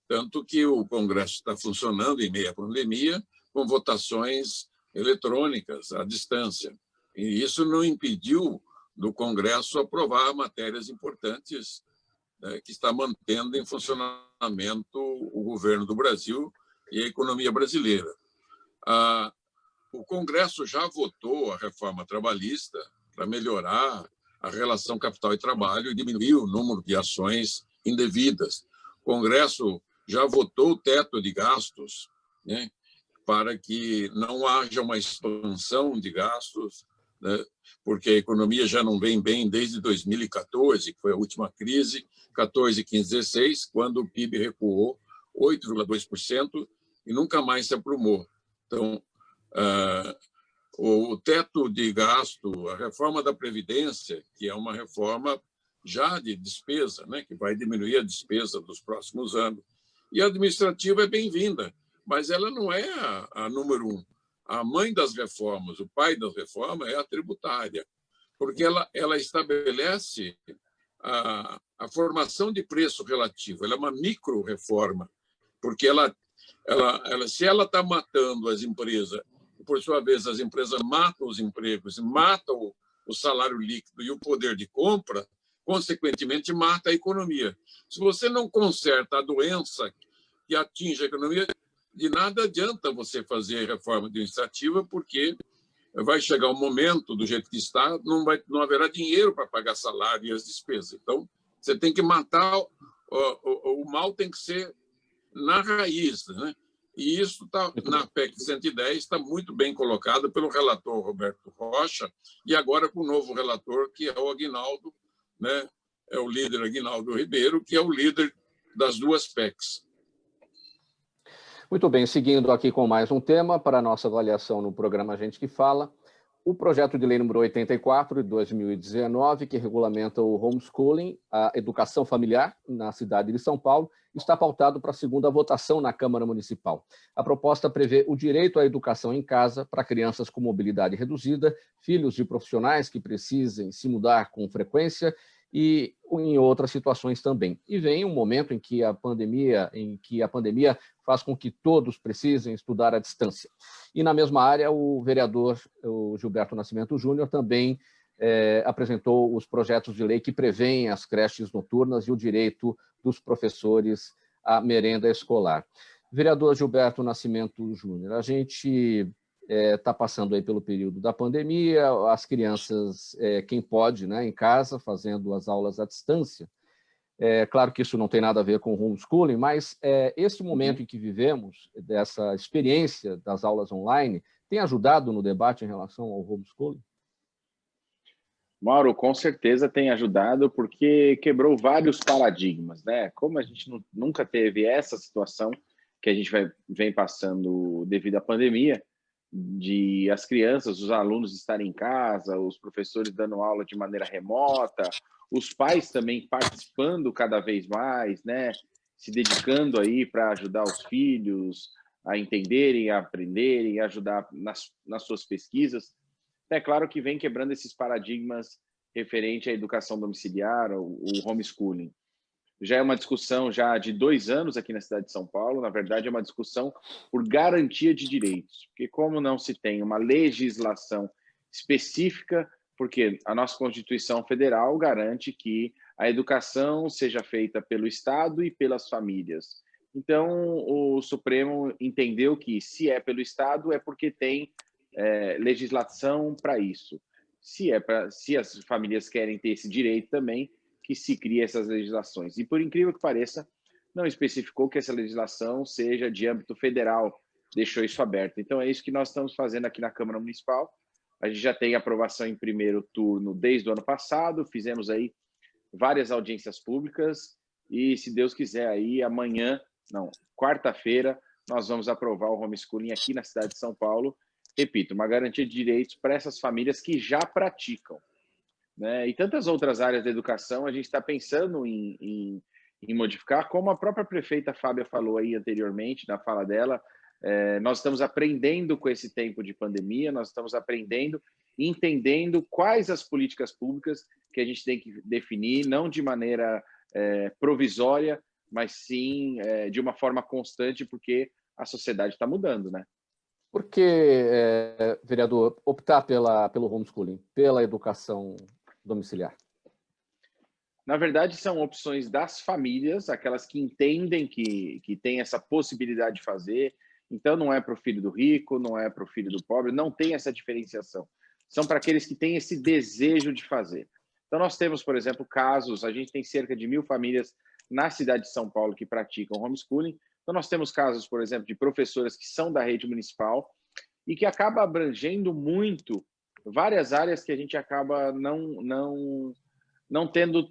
Tanto que o Congresso está funcionando em meio à pandemia, com votações eletrônicas à distância. E isso não impediu do Congresso aprovar matérias importantes que está mantendo em funcionamento o governo do Brasil e a economia brasileira. O Congresso já votou a reforma trabalhista para melhorar a relação capital e trabalho e diminuir o número de ações indevidas. O Congresso já votou o teto de gastos, né, para que não haja uma expansão de gastos, né, porque a economia já não vem bem desde 2014, que foi a última crise, 14, 15, 16, quando o PIB recuou 8,2% e nunca mais se aprumou. Então, o teto de gasto, a reforma da Previdência, que é uma reforma já de despesa, né, que vai diminuir a despesa dos próximos anos, e a administrativa é bem-vinda, mas ela não é a número 1. A mãe das reformas, o pai das reformas é a tributária, porque ela estabelece a formação de preço relativo. Ela é uma micro-reforma, porque se ela está matando as empresas, por sua vez, as empresas matam os empregos, matam o salário líquido e o poder de compra, consequentemente, mata a economia. Se você não conserta a doença que atinge a economia, de nada adianta você fazer reforma administrativa, porque vai chegar um momento, do jeito que está, não haverá dinheiro para pagar salário e as despesas. Então, você tem que matar, o mal tem que ser na raiz, né? E isso está na PEC 110, está muito bem colocado pelo relator Roberto Rocha, e agora com o novo relator, que é o Aguinaldo, né? É o líder Aguinaldo Ribeiro, que é o líder das duas PECs. Muito bem, seguindo aqui com mais um tema para a nossa avaliação no programa Gente que Fala, o projeto de lei número 84 de 2019, que regulamenta o homeschooling, a educação familiar na cidade de São Paulo, está pautado para a segunda votação na Câmara Municipal. A proposta prevê o direito à educação em casa para crianças com mobilidade reduzida, filhos de profissionais que precisem se mudar com frequência e em outras situações também. E vem um momento em que a pandemia faz com que todos precisem estudar à distância. E na mesma área, o vereador o Gilberto Nascimento Júnior também apresentou os projetos de lei que prevêem as creches noturnas e o direito dos professores à merenda escolar. Vereador Gilberto Nascimento Júnior, a gente está passando aí pelo período da pandemia, as crianças, quem pode, né, em casa, fazendo as aulas à distância. Claro que isso não tem nada a ver com o homeschooling, mas esse momento em que vivemos, dessa experiência das aulas online, tem ajudado no debate em relação ao homeschooling? Mauro, com certeza tem ajudado, porque quebrou vários paradigmas, né? Como a gente nunca teve essa situação que a gente vem passando devido à pandemia, de as crianças, os alunos estarem em casa, os professores dando aula de maneira remota, os pais também participando cada vez mais, né? Se dedicando aí para ajudar os filhos a entenderem, a aprenderem, a ajudar nas suas pesquisas. É claro que vem quebrando esses paradigmas referente à educação domiciliar, o homeschooling. Já é uma discussão já de 2 anos aqui na cidade de São Paulo, na verdade é uma discussão por garantia de direitos, porque como não se tem uma legislação específica, porque a nossa Constituição Federal garante que a educação seja feita pelo Estado e pelas famílias. Então, o Supremo entendeu que se é pelo Estado é porque tem legislação para isso. Se as famílias querem ter esse direito também, que se crie essas legislações. E, por incrível que pareça, não especificou que essa legislação seja de âmbito federal, deixou isso aberto. Então, é isso que nós estamos fazendo aqui na Câmara Municipal. A gente já tem aprovação em primeiro turno desde o ano passado, fizemos aí várias audiências públicas e, se Deus quiser, aí quarta-feira, nós vamos aprovar o homeschooling aqui na cidade de São Paulo. Repito, uma garantia de direitos para essas famílias que já praticam. Né? E tantas outras áreas da educação a gente está pensando em modificar, como a própria prefeita Fábia falou aí anteriormente, na fala dela, nós estamos aprendendo com esse tempo de pandemia, nós estamos aprendendo e entendendo quais as políticas públicas que a gente tem que definir, não de maneira provisória, mas sim de uma forma constante, porque a sociedade está mudando, né? Por que, vereador, optar pelo homeschooling, pela educação domiciliar? Na verdade, são opções das famílias, aquelas que entendem que tem essa possibilidade de fazer. Então, não é para o filho do rico, não é para o filho do pobre, não tem essa diferenciação. São para aqueles que têm esse desejo de fazer. Então, nós temos, por exemplo, casos, a gente tem cerca de 1.000 famílias na cidade de São Paulo que praticam homeschooling. Então, nós temos casos, por exemplo, de professoras que são da rede municipal e que acaba abrangendo muito várias áreas que a gente acaba não tendo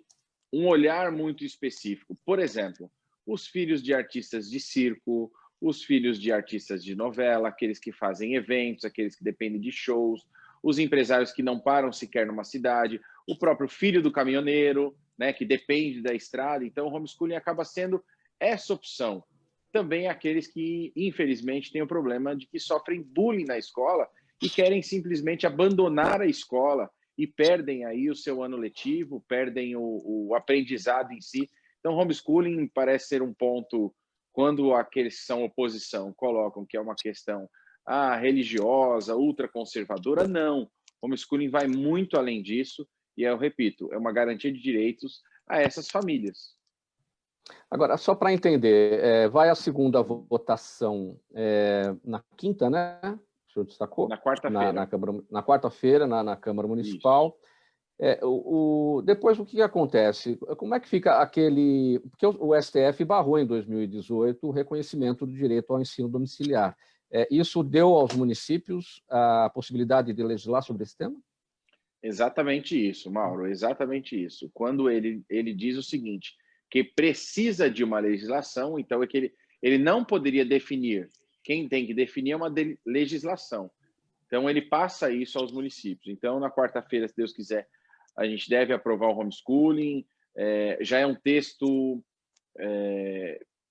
um olhar muito específico. Por exemplo, os filhos de artistas de circo, os filhos de artistas de novela, aqueles que fazem eventos, aqueles que dependem de shows, os empresários que não param sequer numa cidade, o próprio filho do caminhoneiro, né, que depende da estrada. Então, o homeschooling acaba sendo essa opção. Também aqueles que, infelizmente, têm o problema de que sofrem bullying na escola e querem simplesmente abandonar a escola e perdem aí o seu ano letivo, perdem o aprendizado em si. Então, homeschooling parece ser um ponto, quando aqueles que são oposição colocam que é uma questão religiosa, ultraconservadora, não. Homeschooling vai muito além disso e, eu repito, é uma garantia de direitos a essas famílias. Agora, só para entender, vai a segunda votação na quinta, né? O senhor destacou? Na quarta-feira. Na quarta-feira, na Câmara Municipal. Depois, o que acontece? Como é que fica aquele... Porque o STF barrou em 2018 o reconhecimento do direito ao ensino domiciliar. Isso deu aos municípios a possibilidade de legislar sobre esse tema? Exatamente isso, Mauro, exatamente isso. Quando ele diz o seguinte, que precisa de uma legislação, então é que ele não poderia definir. Quem tem que definir é uma legislação. Então, ele passa isso aos municípios. Então, na quarta-feira, se Deus quiser, a gente deve aprovar o homeschooling. Já é um texto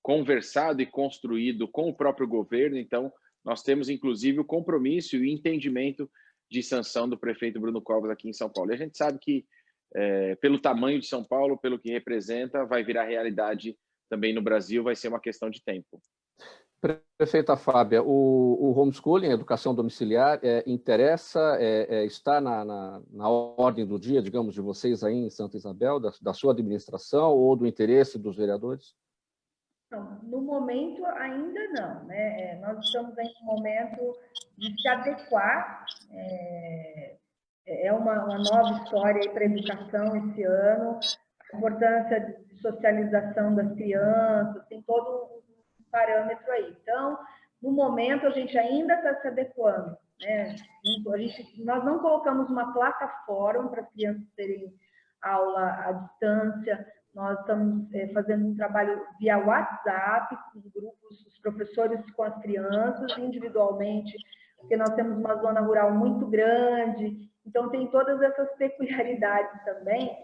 conversado e construído com o próprio governo. Então, nós temos, inclusive, o compromisso e o entendimento de sanção do prefeito Bruno Covas aqui em São Paulo. E a gente sabe que, pelo tamanho de São Paulo, pelo que representa, vai virar realidade também no Brasil, vai ser uma questão de tempo. Prefeita Fábia, o homeschooling, a educação domiciliar, interessa, está na ordem do dia, digamos, de vocês aí em Santa Isabel, da sua administração ou do interesse dos vereadores? Não, no momento ainda não, né? Nós estamos em um momento de se adequar, uma nova história para a educação esse ano, a importância de socialização das crianças, tem todo um parâmetro aí. Então, no momento, a gente ainda está se adequando, né? Nós não colocamos uma plataforma para as crianças terem aula à distância, nós estamos fazendo um trabalho via WhatsApp, os grupos, os professores com as crianças, individualmente, porque nós temos uma zona rural muito grande, então tem todas essas peculiaridades também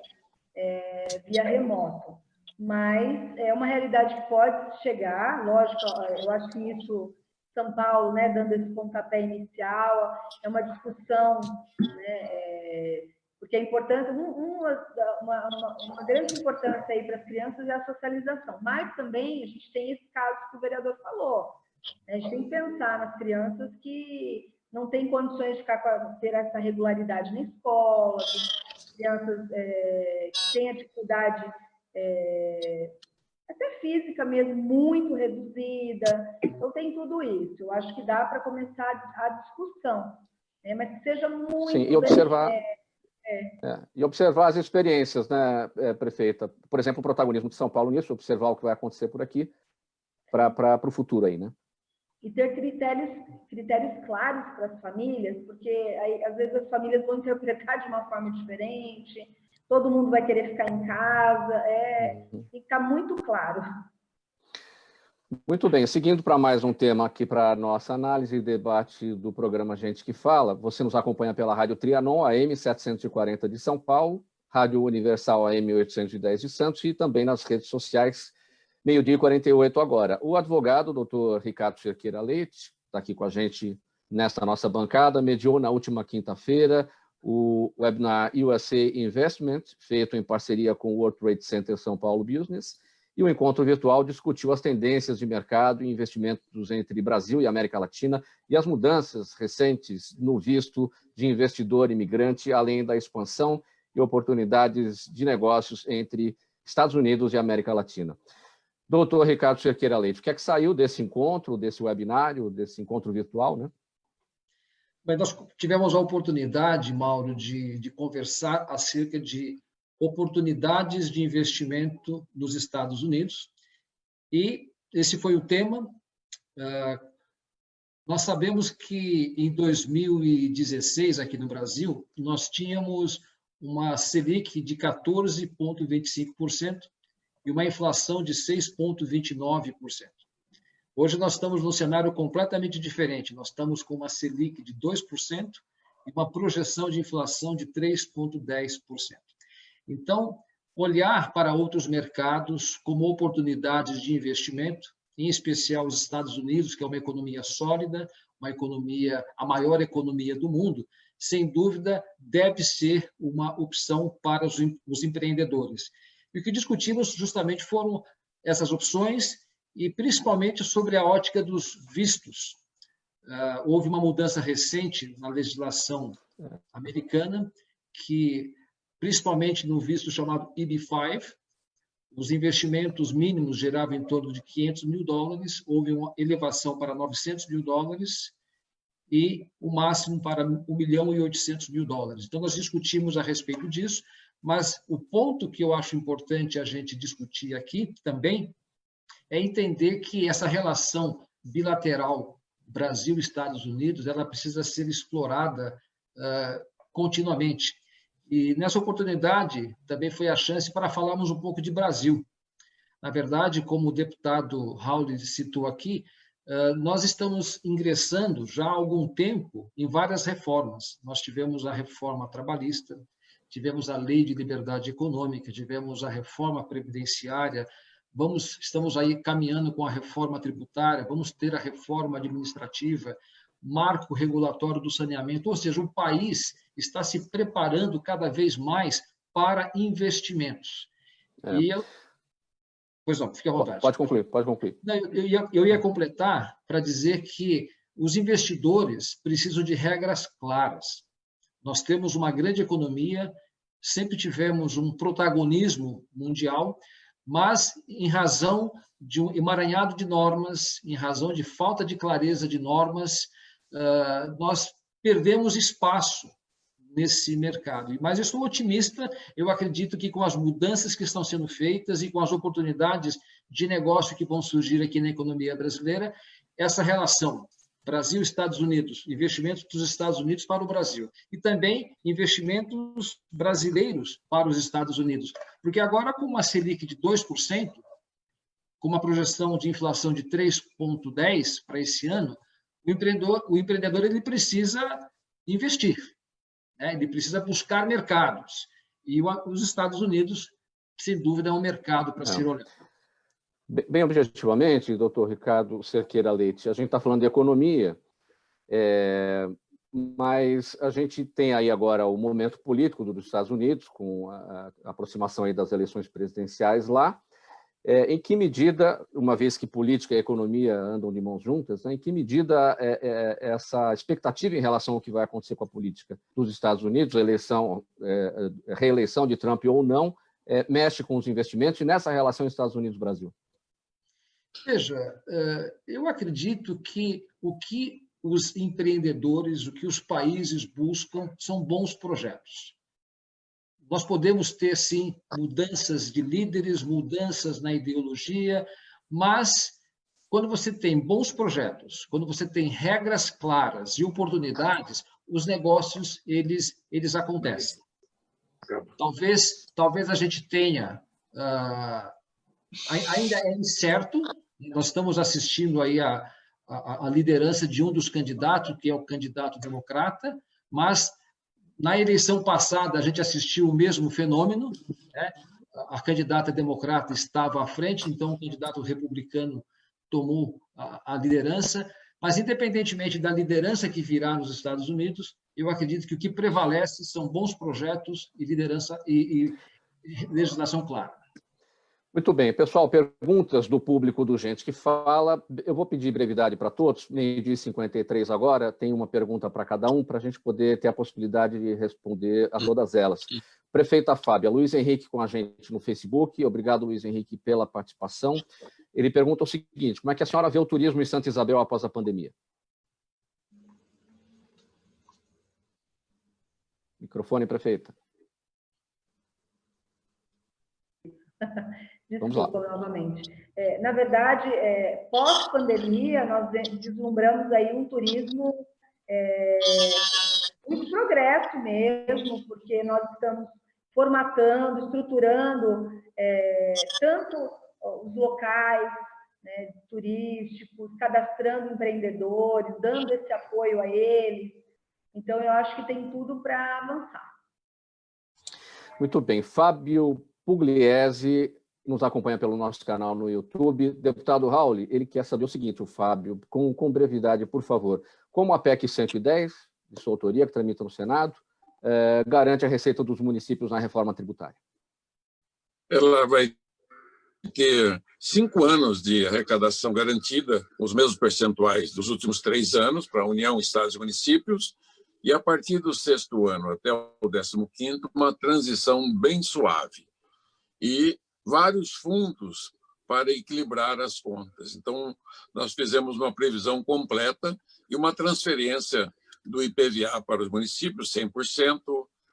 via remoto. Mas é uma realidade que pode chegar, lógico, eu acho que isso, São Paulo, né, dando esse pontapé inicial, é uma discussão, né, porque é importante, uma grande importância aí para as crianças é a socialização, mas também a gente tem esse caso que o vereador falou, né, a gente tem que pensar nas crianças que não têm condições de ter essa regularidade na escola, crianças que têm a dificuldade até física mesmo, muito reduzida. Então, tem tudo isso. Eu acho que dá para começar a discussão, né? Mas que seja muito... Sim, e observar as experiências, né, prefeita? Por exemplo, o protagonismo de São Paulo nisso, observar o que vai acontecer por aqui para o futuro aí, né? E ter critérios claros para as famílias, porque aí, às vezes as famílias vão interpretar de uma forma diferente, todo mundo vai querer ficar em casa, tem que ficar muito claro. Muito bem, seguindo para mais um tema aqui para a nossa análise e debate do programa Gente que Fala, você nos acompanha pela Rádio Trianon, AM 740 de São Paulo, Rádio Universal AM 810 de Santos e também nas redes sociais, 12h48 agora. O advogado, doutor Ricardo Cerqueira Leite, está aqui com a gente nesta nossa bancada, mediou na última quinta-feira o webinar USA Investment, feito em parceria com o World Trade Center São Paulo Business, e o encontro virtual discutiu as tendências de mercado e investimentos entre Brasil e América Latina e as mudanças recentes no visto de investidor imigrante, além da expansão e oportunidades de negócios entre Estados Unidos e América Latina. Doutor Ricardo Cerqueira Leite, o que é que saiu desse encontro, desse webinário, desse encontro virtual, né? Bem, nós tivemos a oportunidade, Mauro, de conversar acerca de oportunidades de investimento nos Estados Unidos, e esse foi o tema. Nós sabemos que em 2016, aqui no Brasil, nós tínhamos uma Selic de 14,25% e uma inflação de 6,29%. Hoje nós estamos num cenário completamente diferente. Nós estamos com uma Selic de 2% e uma projeção de inflação de 3,10%. Então, olhar para outros mercados como oportunidades de investimento, em especial os Estados Unidos, que é uma economia sólida, uma economia, a maior economia do mundo, sem dúvida deve ser uma opção para os empreendedores. E o que discutimos justamente foram essas opções, e principalmente sobre a ótica dos vistos. Houve uma mudança recente na legislação americana, que, principalmente no visto chamado EB-5, os investimentos mínimos geravam em torno de $500 mil, houve uma elevação para $900 mil e o máximo para $1,8 milhão. Então, nós discutimos a respeito disso, mas o ponto que eu acho importante a gente discutir aqui também é entender que essa relação bilateral Brasil-Estados Unidos ela precisa ser explorada continuamente. E nessa oportunidade também foi a chance para falarmos um pouco de Brasil. Na verdade, como o deputado Raul citou aqui, nós estamos ingressando já há algum tempo em várias reformas. Nós tivemos a reforma trabalhista, tivemos a lei de liberdade econômica, tivemos a reforma previdenciária, estamos aí caminhando com a reforma tributária, vamos ter a reforma administrativa, marco regulatório do saneamento, ou seja, o país está se preparando cada vez mais para investimentos. Pois não, fique à vontade. Pode concluir. Não, eu ia completar para dizer que os investidores precisam de regras claras. Nós temos uma grande economia, sempre tivemos um protagonismo mundial, mas em razão de um emaranhado de normas, em razão de falta de clareza de normas, nós perdemos espaço nesse mercado. Mas eu estou otimista, eu acredito que com as mudanças que estão sendo feitas e com as oportunidades de negócio que vão surgir aqui na economia brasileira, essa relação Brasil, Estados Unidos, investimentos dos Estados Unidos para o Brasil. E também investimentos brasileiros para os Estados Unidos. Porque agora, com uma Selic de 2%, com uma projeção de inflação de 3,10% para esse ano, o empreendedor ele precisa investir, né? Ele precisa buscar mercados. E os Estados Unidos, sem dúvida, é um mercado para ser olhado. Bem objetivamente, doutor Ricardo Cerqueira Leite, a gente está falando de economia, mas a gente tem aí agora o momento político dos Estados Unidos, com a aproximação aí das eleições presidenciais lá. Em que medida, uma vez que política e economia andam de mãos juntas, né, em que medida essa expectativa em relação ao que vai acontecer com a política dos Estados Unidos, reeleição de Trump ou não, mexe com os investimentos e nessa relação Estados Unidos-Brasil? Veja, eu acredito que o que os empreendedores, o que os países buscam são bons projetos. Nós podemos ter, sim, mudanças de líderes, mudanças na ideologia, mas quando você tem bons projetos, quando você tem regras claras e oportunidades, os negócios eles acontecem. Talvez a gente tenha, ainda é incerto, nós estamos assistindo aí a liderança de um dos candidatos, que é o candidato democrata, mas na eleição passada a gente assistiu o mesmo fenômeno, né? A candidata democrata estava à frente, então o candidato republicano tomou a liderança, mas independentemente da liderança que virá nos Estados Unidos, eu acredito que o que prevalece são bons projetos e liderança e legislação clara. Muito bem. Pessoal, perguntas do público do Gente que Fala. Eu vou pedir brevidade para todos. 12h53 agora, tem uma pergunta para cada um, para a gente poder ter a possibilidade de responder a todas elas. Prefeita Fábia, Luiz Henrique com a gente no Facebook. Obrigado, Luiz Henrique, pela participação. Ele pergunta o seguinte: como é que a senhora vê o turismo em Santa Isabel após a pandemia? Microfone, prefeita. Desculpa, novamente. Na verdade, pós-pandemia, nós deslumbramos aí um turismo muito progresso mesmo, porque nós estamos formatando, estruturando tanto os locais, né, turísticos, cadastrando empreendedores, dando esse apoio a eles. Então, eu acho que tem tudo para avançar. Muito bem. Fábio Pugliese nos acompanha pelo nosso canal no YouTube. Deputado Raul, ele quer saber o seguinte, o Fábio, com brevidade, por favor. Como a PEC 110, de sua autoria, que tramita no Senado, garante a receita dos municípios na reforma tributária? Ela vai ter 5 anos de arrecadação garantida, os mesmos percentuais dos últimos 3 anos, para a União, Estados e municípios, e a partir do 6º ano até o 15º, uma transição bem suave. E vários fundos para equilibrar as contas. Então, nós fizemos uma previsão completa e uma transferência do IPVA para os municípios, 100%,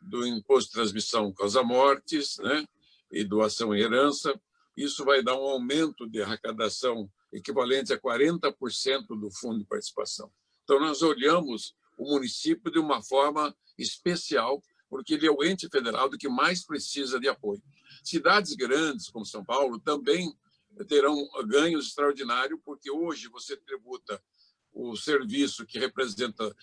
do Imposto de Transmissão Causa-Mortes, né, e doação e herança. Isso vai dar um aumento de arrecadação equivalente a 40% do Fundo de Participação. Então, nós olhamos o município de uma forma especial, porque ele é o ente federal do que mais precisa de apoio. Cidades grandes, como São Paulo, também terão ganhos extraordinários, porque hoje você tributa o serviço que representa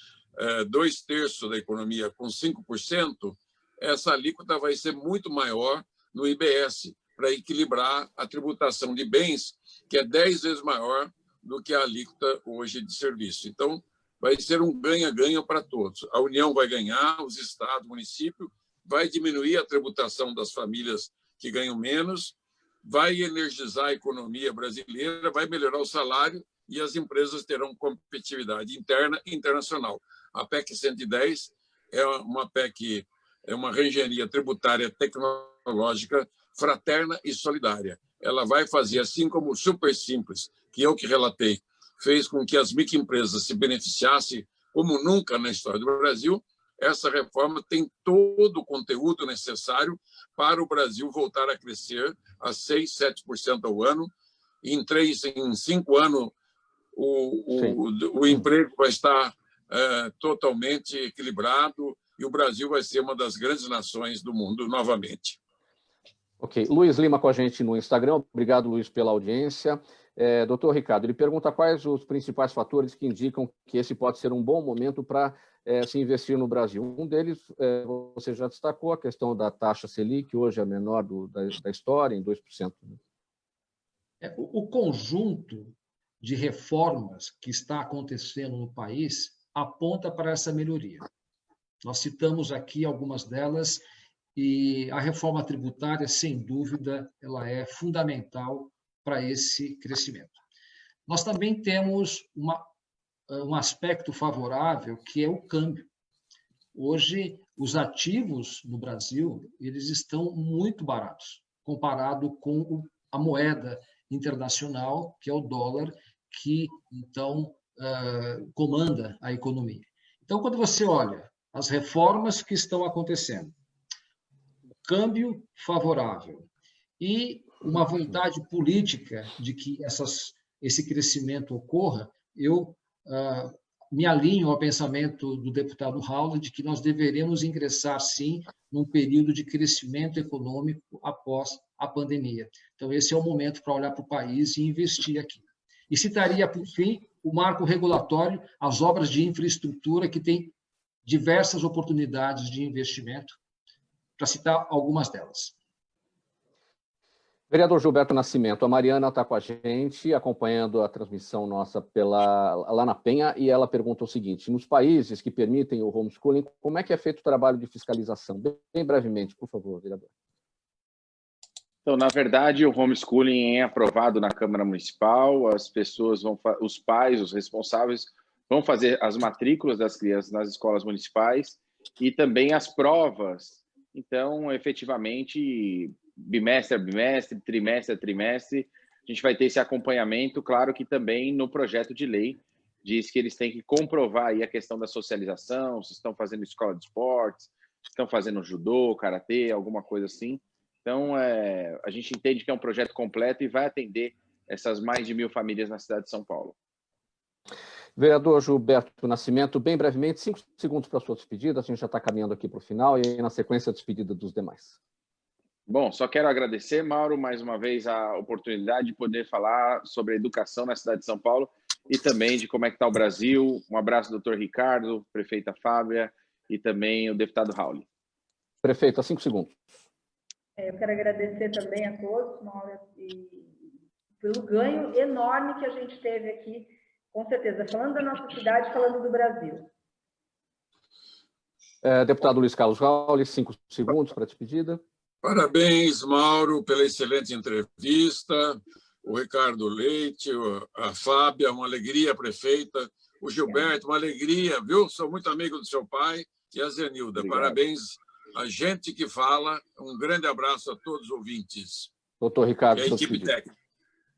2/3 da economia com 5%, essa alíquota vai ser muito maior no IBS, para equilibrar a tributação de bens, que é 10 vezes maior do que a alíquota hoje de serviço. Então, vai ser um ganha-ganha para todos. A União vai ganhar, os estados, o município, vai diminuir a tributação das famílias que ganham menos, vai energizar a economia brasileira, vai melhorar o salário e as empresas terão competitividade interna e internacional. A PEC 110 é uma PEC, é uma reengenharia tributária tecnológica fraterna e solidária. Ela vai fazer, assim como o Super Simples, que eu que relatei, fez com que as microempresas se beneficiassem como nunca na história do Brasil, essa reforma tem todo o conteúdo necessário para o Brasil voltar a crescer a 6%, 7% ao ano. Em 5 anos, o emprego vai estar totalmente equilibrado e o Brasil vai ser uma das grandes nações do mundo novamente. Ok. Luiz Lima com a gente no Instagram. Obrigado, Luiz, pela audiência. Doutor Ricardo, ele pergunta quais os principais fatores que indicam que esse pode ser um bom momento para se investir no Brasil. Um deles, você já destacou, a questão da taxa Selic, hoje é a menor da história, em 2%. O conjunto de reformas que está acontecendo no país aponta para essa melhoria. Nós citamos aqui algumas delas e a reforma tributária, sem dúvida, ela é fundamental para esse crescimento. Nós também temos um aspecto favorável, que é o câmbio. Hoje, os ativos no Brasil, eles estão muito baratos, comparado com a moeda internacional, que é o dólar, que, então, comanda a economia. Então, quando você olha as reformas que estão acontecendo, o câmbio favorável e uma vontade política de que esse crescimento ocorra, eu me alinho ao pensamento do deputado Hauli de que nós deveremos ingressar, sim, num período de crescimento econômico após a pandemia. Então, esse é o momento para olhar para o país e investir aqui. E citaria, por fim, o marco regulatório, as obras de infraestrutura que têm diversas oportunidades de investimento, para citar algumas delas. Vereador Gilberto Nascimento, a Mariana está com a gente, acompanhando a transmissão nossa lá na Penha, e ela pergunta o seguinte: nos países que permitem o homeschooling, como é que é feito o trabalho de fiscalização? Bem brevemente, por favor, vereador. Então, na verdade, o homeschooling é aprovado na Câmara Municipal, as pessoas os pais, os responsáveis, vão fazer as matrículas das crianças nas escolas municipais e também as provas. Então, efetivamente, bimestre a bimestre, trimestre a trimestre, a gente vai ter esse acompanhamento. Claro que também no projeto de lei diz que eles têm que comprovar aí a questão da socialização, se estão fazendo escola de esportes, se estão fazendo judô, karatê, alguma coisa assim. Então, a gente entende que é um projeto completo e vai atender essas mais de 1.000 famílias na cidade de São Paulo. Vereador Gilberto Nascimento, bem brevemente, 5 segundos para a sua despedida, a gente já está caminhando aqui para o final, e aí, na sequência, a despedida dos demais. Bom, só quero agradecer, Mauro, mais uma vez a oportunidade de poder falar sobre a educação na cidade de São Paulo e também de como é que está o Brasil. Um abraço, doutor Ricardo, prefeita Fábia e também o deputado Hauli. Prefeita, 5 segundos. Eu quero agradecer também a todos, Mauro, pelo ganho enorme que a gente teve aqui, com certeza, falando da nossa cidade, falando do Brasil. Deputado Luiz Carlos Hauli, 5 segundos para a despedida. Parabéns, Mauro, pela excelente entrevista. O Ricardo Leite, a Fábia, uma alegria, prefeita. O Gilberto, uma alegria, viu? Sou muito amigo do seu pai. E a Zenilda, obrigado. Parabéns. A gente que fala, um grande abraço a todos os ouvintes. Doutor Ricardo, e a equipe técnica.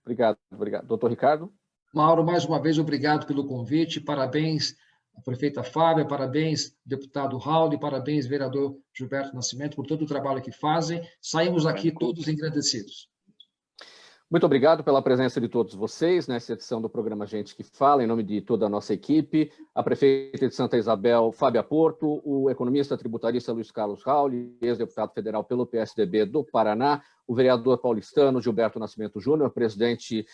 Obrigado. Doutor Ricardo. Mauro, mais uma vez, obrigado pelo convite. Parabéns à prefeita Fábia, parabéns, deputado Hauli, parabéns, vereador Gilberto Nascimento, por todo o trabalho que fazem. Saímos aqui todos engrandecidos. Muito obrigado pela presença de todos vocês nessa edição do programa Gente que Fala, em nome de toda a nossa equipe, a prefeita de Santa Isabel, Fábia Porto, o economista tributarista Luiz Carlos Hauli, ex-deputado federal pelo PSDB do Paraná, o vereador paulistano Gilberto Nascimento Júnior, presidente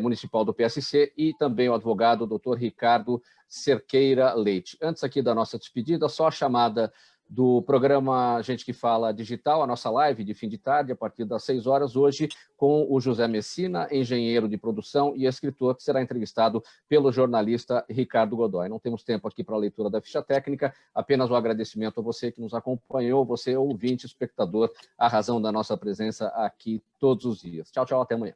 municipal do PSC, e também o advogado doutor Ricardo Cerqueira Leite. Antes aqui da nossa despedida, só a chamada do programa Gente que Fala Digital, a nossa live de fim de tarde, a partir das 6 horas, hoje, com o José Messina, engenheiro de produção e escritor, que será entrevistado pelo jornalista Ricardo Godoy. Não temos tempo aqui para a leitura da ficha técnica, apenas o agradecimento a você que nos acompanhou, você ouvinte, espectador, a razão da nossa presença aqui todos os dias. Tchau, tchau, até amanhã.